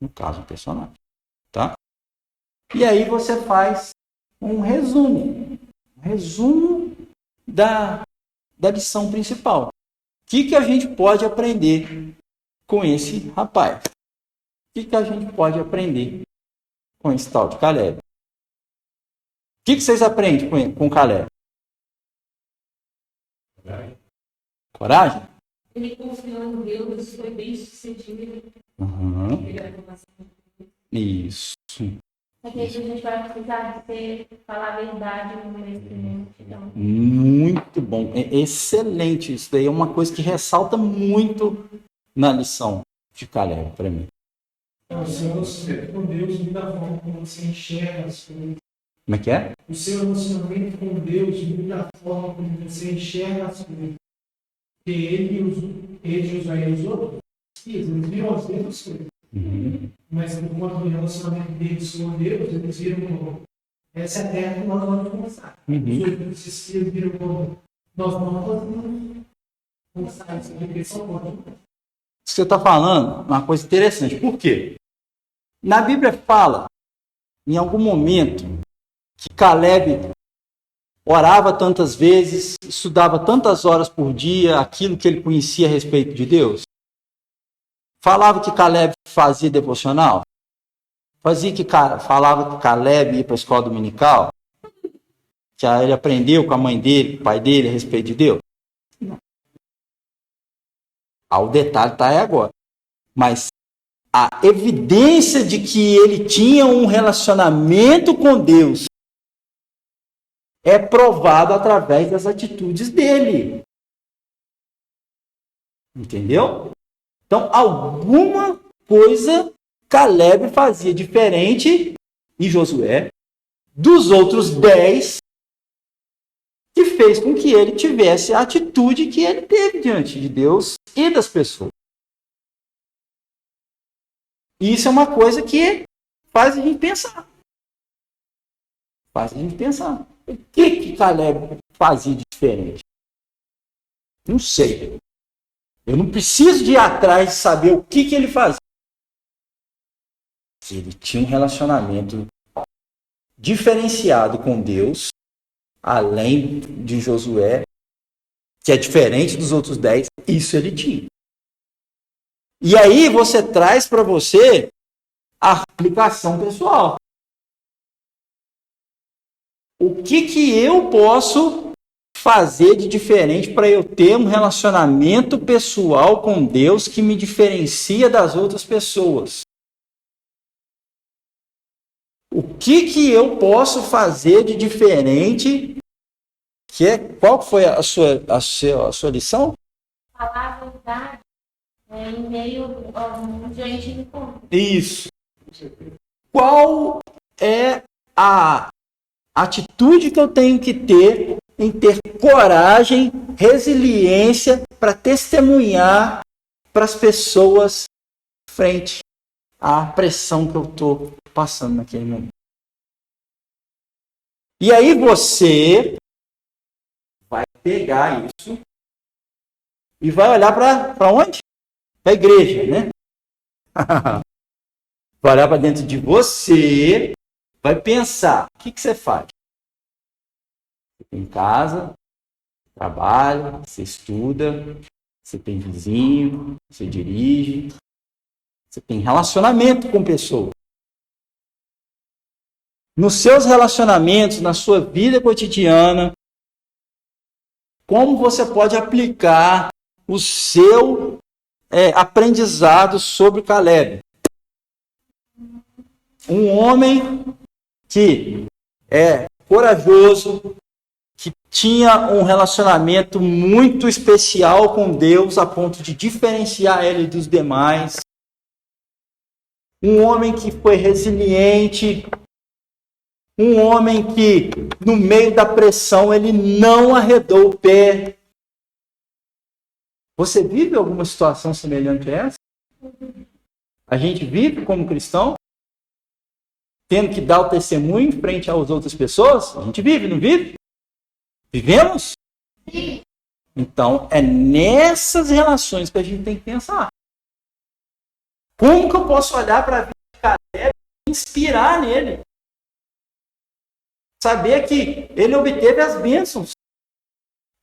No caso, um personagem. Tá? E aí você faz um resumo. Um resumo da lição principal. O que a gente pode aprender com esse rapaz? O que a gente pode aprender com esse tal de Caleb? O que vocês aprendem com Caleb? Coragem? Ele confiou em Deus, foi bem sucedido. Uhum. Isso. Só que a gente vai precisar de falar a verdade no conhecimento. Então. Muito bom. Excelente. Isso daí é uma coisa que ressalta muito na lição de Caleb para mim. O seu relacionamento com Deus muda a forma como você enxerga as coisas. Como é que é? O seu relacionamento com Deus muda a forma como você enxerga as coisas. Porque ele e Josué usou, eles viram as mesmas coisas. Uhum. Mas enquanto o relacionamento deles com Deus, eles viram como essa é a terra que nós vamos começar. Uhum. Os outros filhos viram como nós não podemos começar essa reflexão. Você está falando uma coisa interessante. Por quê? Na Bíblia fala, em algum momento, que Caleb orava tantas vezes, estudava tantas horas por dia, aquilo que ele conhecia a respeito de Deus. Falava que Caleb fazia devocional? Falava que Caleb ia para a escola dominical? Que ele aprendeu com a mãe dele, com o pai dele a respeito de Deus? Não. O detalhe está aí agora. Mas a evidência de que ele tinha um relacionamento com Deus é provado através das atitudes dele. Entendeu? Então, alguma coisa Caleb fazia diferente, e Josué, dos outros 10, que fez com que ele tivesse a atitude que ele teve diante de Deus e das pessoas. Isso é uma coisa que faz a gente pensar. Faz a gente pensar. O que Caleb fazia de diferente? Não sei. Eu não preciso de ir atrás de saber o que ele fazia. Ele tinha um relacionamento diferenciado com Deus, além de Josué, que é diferente dos outros 10, isso ele tinha. E aí você traz para você a aplicação pessoal. O que eu posso fazer de diferente para eu ter um relacionamento pessoal com Deus que me diferencia das outras pessoas? O que eu posso fazer de diferente? Qual foi a sua lição? Falar a verdade em meio ao mundo de a gente encontra. Isso. Qual é a atitude que eu tenho que ter em ter coragem, resiliência para testemunhar para as pessoas frente à pressão que eu estou passando naquele momento? E aí você vai pegar isso e vai olhar para onde? Para a igreja, né? Vai olhar para dentro de você, vai pensar, o que você faz? Você tem casa, trabalha, você estuda, você tem vizinho, você dirige, você tem relacionamento com pessoas. Nos seus relacionamentos, na sua vida cotidiana, como você pode aplicar o seu aprendizado sobre Caleb? Um homem que é corajoso, que tinha um relacionamento muito especial com Deus, a ponto de diferenciar ele dos demais. Um homem que foi resiliente. Um homem que, no meio da pressão, ele não arredou o pé. Você vive alguma situação semelhante a essa? A gente vive como cristão? Tendo que dar o testemunho em frente às outras pessoas? A gente vive, não vive? Vivemos? Então, é nessas relações que a gente tem que pensar. Como que eu posso olhar para a vida de Caleb e inspirar nele? Saber que ele obteve as bênçãos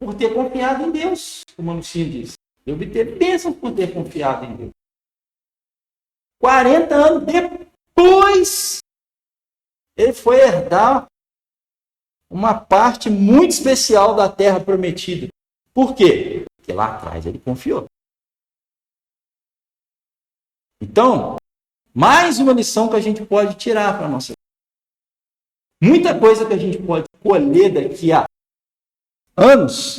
por ter confiado em Deus, como o Lucinho diz. Ele obteve bênçãos por ter confiado em Deus. 40 anos depois, ele foi herdar uma parte muito especial da terra prometida. Por quê? Porque lá atrás ele confiou. Então, mais uma lição que a gente pode tirar para a nossa vida. Muita coisa que a gente pode colher daqui a anos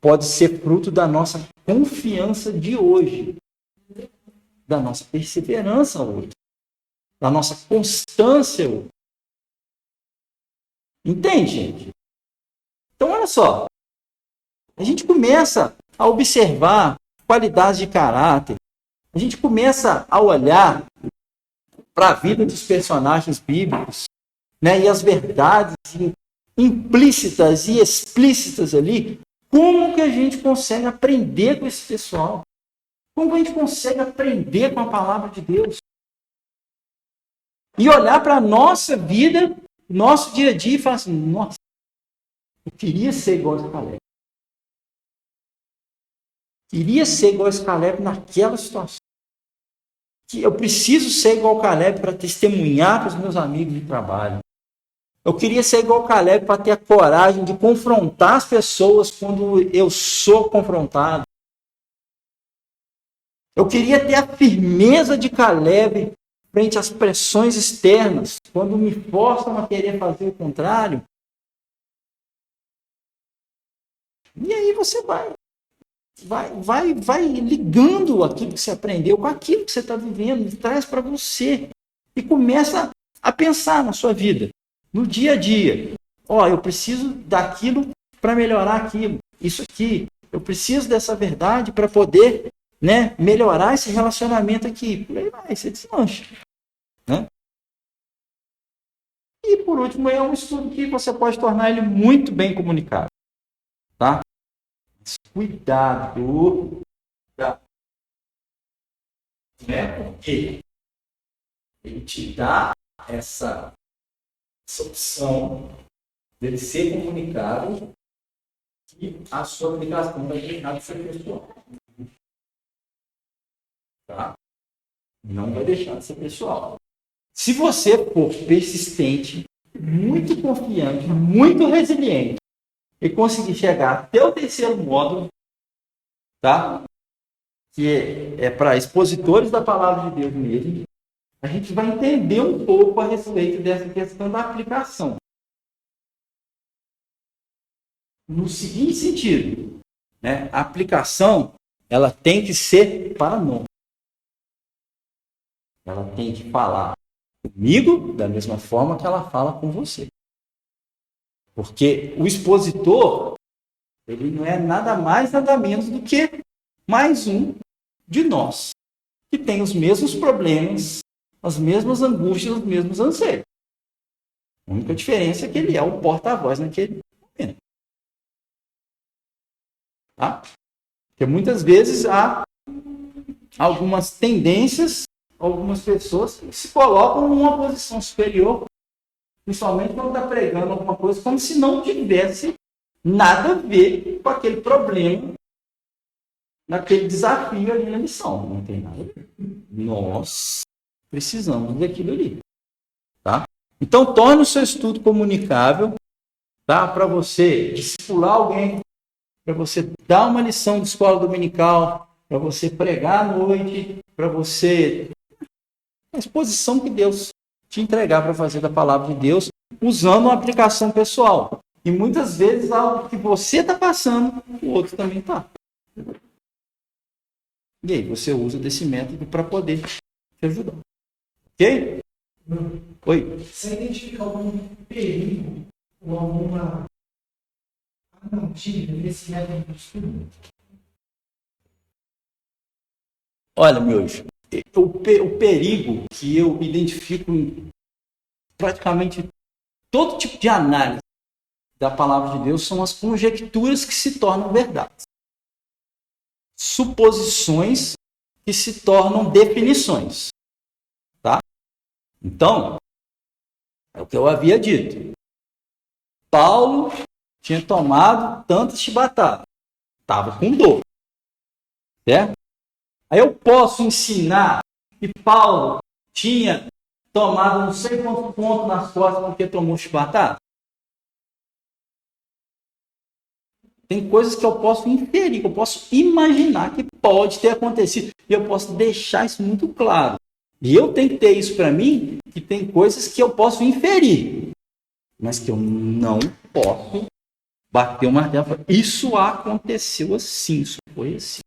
pode ser fruto da nossa confiança de hoje, da nossa perseverança hoje, da nossa constância hoje. Entende, gente? Então, olha só. A gente começa a observar qualidades de caráter. A gente começa a olhar para a vida dos personagens bíblicos, né, e as verdades implícitas e explícitas ali. Como que a gente consegue aprender com esse pessoal? Como que a gente consegue aprender com a palavra de Deus? E olhar para a nossa vida, nosso dia a dia, e falar assim, nossa, eu queria ser igual a Caleb. Queria ser igual a Caleb naquela situação. Que eu preciso ser igual a Caleb para testemunhar para os meus amigos de trabalho. Eu queria ser igual a Caleb para ter a coragem de confrontar as pessoas quando eu sou confrontado. Eu queria ter a firmeza de Caleb frente às pressões externas, quando me forçam a querer fazer o contrário. E aí você vai ligando aquilo que você aprendeu com aquilo que você está vivendo, e traz para você. E começa a pensar na sua vida, no dia a dia. Eu preciso daquilo para melhorar aquilo, isso aqui. Eu preciso dessa verdade para poder, né, melhorar esse relacionamento aqui. Por aí vai, você deslancha. Né? E por último, é um estudo que você pode tornar ele muito bem comunicado. Tá? Cuidado. Né? Porque ele te dá essa opção dele ser comunicado e a sua comunicação vai deixar de ser pessoal. Tá? Não vai deixar de ser pessoal. Se você for persistente, muito confiante, muito resiliente, e conseguir chegar até o terceiro módulo, tá? Que é para expositores da palavra de Deus mesmo, a gente vai entender um pouco a respeito dessa questão da aplicação. No seguinte sentido, né? A aplicação, ela tem que ser para nós. Ela tem que falar comigo da mesma forma que ela fala com você. Porque o expositor, ele não é nada mais, nada menos do que mais um de nós, que tem os mesmos problemas, as mesmas angústias, os mesmos anseios. A única diferença é que ele é o porta-voz naquele momento. Tá? Porque muitas vezes há algumas tendências, algumas pessoas que se colocam numa posição superior, principalmente quando está pregando alguma coisa, como se não tivesse nada a ver com aquele problema, naquele desafio ali na missão. Não tem nada a ver. Nós precisamos daquilo ali. Tá? Então, torne o seu estudo comunicável, tá? Para você discipular alguém, para você dar uma lição de escola dominical, para você pregar à noite, para você... a exposição que Deus te entregar para fazer da palavra de Deus, usando uma aplicação pessoal. E muitas vezes algo que você está passando, o outro também está. E aí você usa desse método para poder te ajudar. Ok? Oi? Você identifica algum perigo ou alguma armadilha nesse método de estudo? Olha, meus, o perigo que eu identifico em praticamente todo tipo de análise da palavra de Deus são as conjecturas que se tornam verdades. Suposições que se tornam definições. Tá? Então, é o que eu havia dito. Paulo tinha tomado tantas chibatadas. Estava com dor. Certo? Aí eu posso ensinar que Paulo tinha tomado não sei quantos pontos nas costas porque tomou chibatada? Tem coisas que eu posso inferir, que eu posso imaginar que pode ter acontecido. E eu posso deixar isso muito claro. E eu tenho que ter isso para mim, que tem coisas que eu posso inferir, mas que eu não posso bater o martelo e falar, isso aconteceu assim, isso foi assim.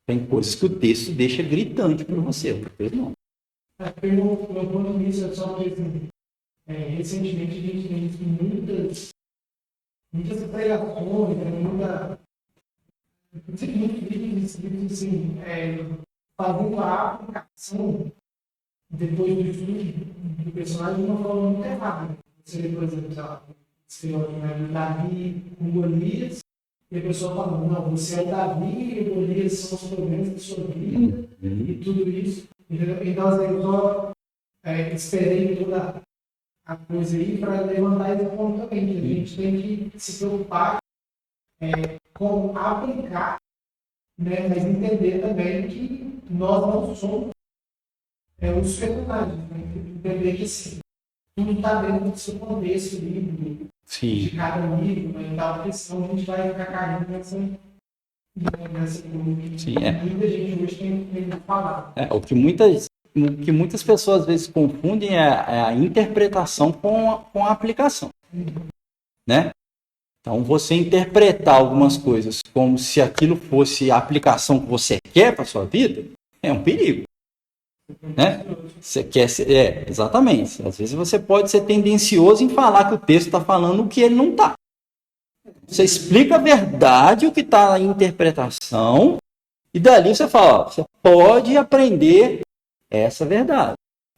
Tem coisas que o texto deixa gritante para você, porque não. Meu ponto nisso é só que recentemente a gente tem visto muitas pregações, muitos livros assim, fazendo a aplicação depois do estudo do personagem de uma forma muito errada. Você vê, por exemplo, Davi com Golias, e a pessoa fala, não, você é o Davi e o Golias são os problemas da sua vida e tudo isso. Então, assim, eu só esperei toda a coisa aí para levantar esse ponto também, que a gente tem que se preocupar com aplicar, né, mas entender também que nós não somos os personagens, né? Entender que assim, tudo está dentro do seu contexto ali, de cada livro, né? Então, porque senão a gente vai ficar caindo nessa coisa. Sim, muita gente hoje tem que falar. O que muitas pessoas às vezes confundem é a interpretação com a aplicação. Né? Então, você interpretar algumas coisas como se aquilo fosse a aplicação que você quer para a sua vida, é um perigo. Né? Você quer ser, exatamente. Às vezes você pode ser tendencioso em falar que o texto está falando o que ele não está. Você explica a verdade, o que está na interpretação, e dali você fala, ó, você pode aprender essa verdade.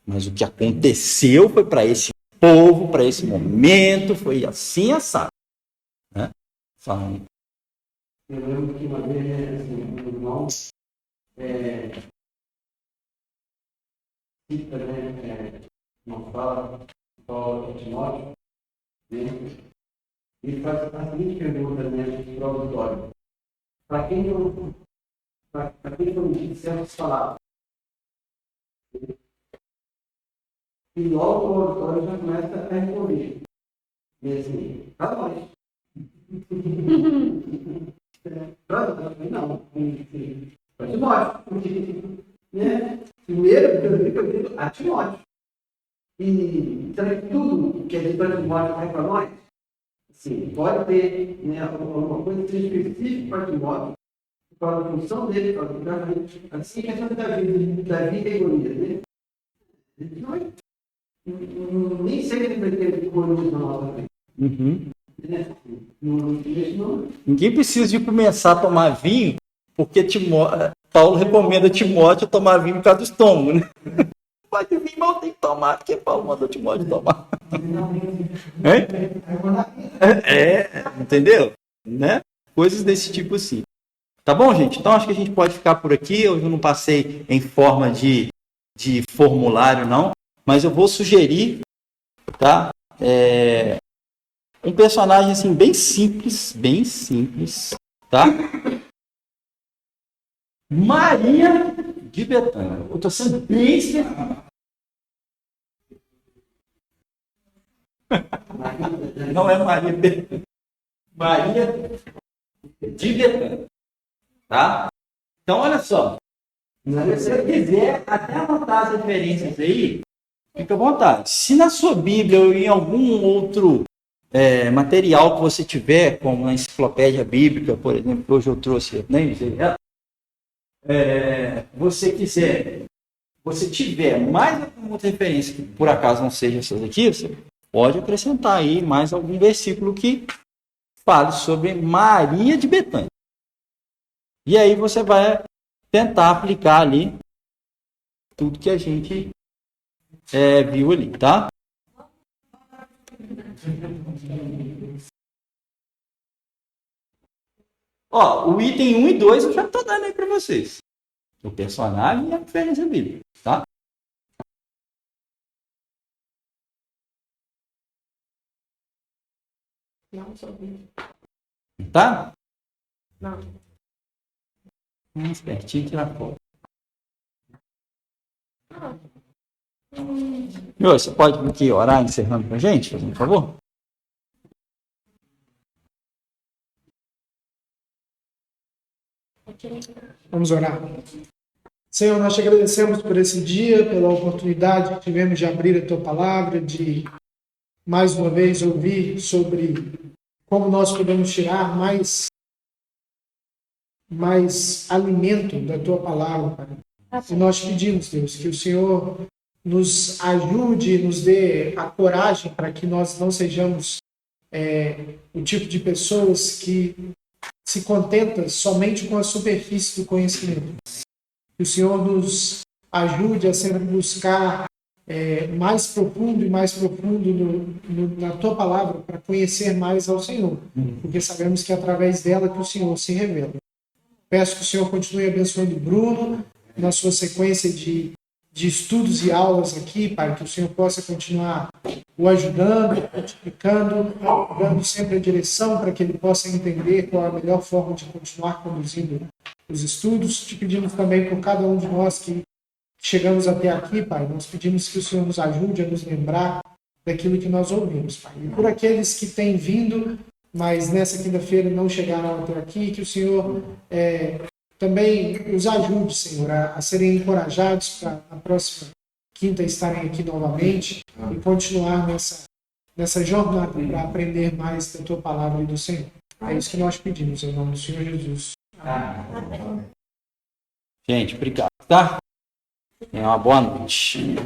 Mas o que aconteceu foi para esse povo, para esse momento, foi assim assado. Né? Falando. Eu lembro que uma vez, assim, um irmão cita, né, uma fala, Paulo Timóteo, e faz a seguinte pergunta, né, para o auditório. Para quem eu não disse certas palavras? E logo o auditório já começa a responder. E assim, para nós. Para nós, não. Para Timóteo. Né? Primeiro, Deus foi dito a Timóteo. E será que tudo que é dito a Timóteo vai para nós? Sim, pode ter, né, alguma coisa que seja específica para Timóteo, para a função dele, para a vida. Assim, a questão da vida e Golias, né? Nem sempre vai ter Golias na nossa vida. Né? Ninguém precisa de começar a tomar vinho, porque Paulo recomenda Timóteo tomar vinho por causa do estômago, né? Pode vir, mas tem que tomar, porque Paulo mandou Timóteo tomar. Entendeu? Né? Coisas desse tipo assim. Tá bom, gente? Então acho que a gente pode ficar por aqui. Eu não passei em forma de formulário, não. Mas eu vou sugerir, tá? Um personagem assim, bem simples, tá? Maria de Betânia. Eu estou sendo bem específico. Não é Maria Betânia. Maria de Betânia. Tá? Então, olha só. Se você quiser até anotar as referências aí, fica à vontade. Se na sua Bíblia ou em algum outro material que você tiver, como na enciclopédia bíblica, por exemplo, que hoje eu trouxe, nem sei, você tiver mais alguma outra referência que por acaso não seja essas aqui, você pode acrescentar aí mais algum versículo que fale sobre Maria de Betânia. E aí você vai tentar aplicar ali tudo que a gente viu ali, tá? Ó, o item 1 e 2 eu já estou dando aí para vocês. O personagem e a referência bíblica, tá? Não sou bíblico. Tá? Não. Espertinho e tirar foto. Você pode aqui orar encerrando pra gente, por favor? Vamos orar. Senhor, nós te agradecemos por esse dia, pela oportunidade que tivemos de abrir a tua palavra, de mais uma vez ouvir sobre como nós podemos tirar mais alimento da tua palavra, Pai. E nós pedimos, Deus, que o Senhor nos ajude, nos dê a coragem para que nós não sejamos o tipo de pessoas que se contenta somente com a superfície do conhecimento. Que o Senhor nos ajude a sempre buscar mais profundo e mais profundo na tua palavra para conhecer mais ao Senhor, porque sabemos que é através dela que o Senhor se revela. Peço que o Senhor continue abençoando o Bruno na sua sequência de estudos e aulas aqui, Pai, que o Senhor possa continuar o ajudando, multiplicando, dando sempre a direção para que ele possa entender qual é a melhor forma de continuar conduzindo os estudos. Te pedimos também por cada um de nós que chegamos até aqui, Pai, nós pedimos que o Senhor nos ajude a nos lembrar daquilo que nós ouvimos, Pai. E por aqueles que têm vindo, mas nessa quinta-feira não chegaram até aqui, que o Senhor também os ajude, Senhor, a serem encorajados para na próxima quinta estarem aqui novamente e continuar nessa jornada para aprender mais da Tua Palavra e do Senhor. É isso que nós pedimos, em nome do Senhor Jesus. Amém. Gente, obrigado, tá? Tenha uma boa noite.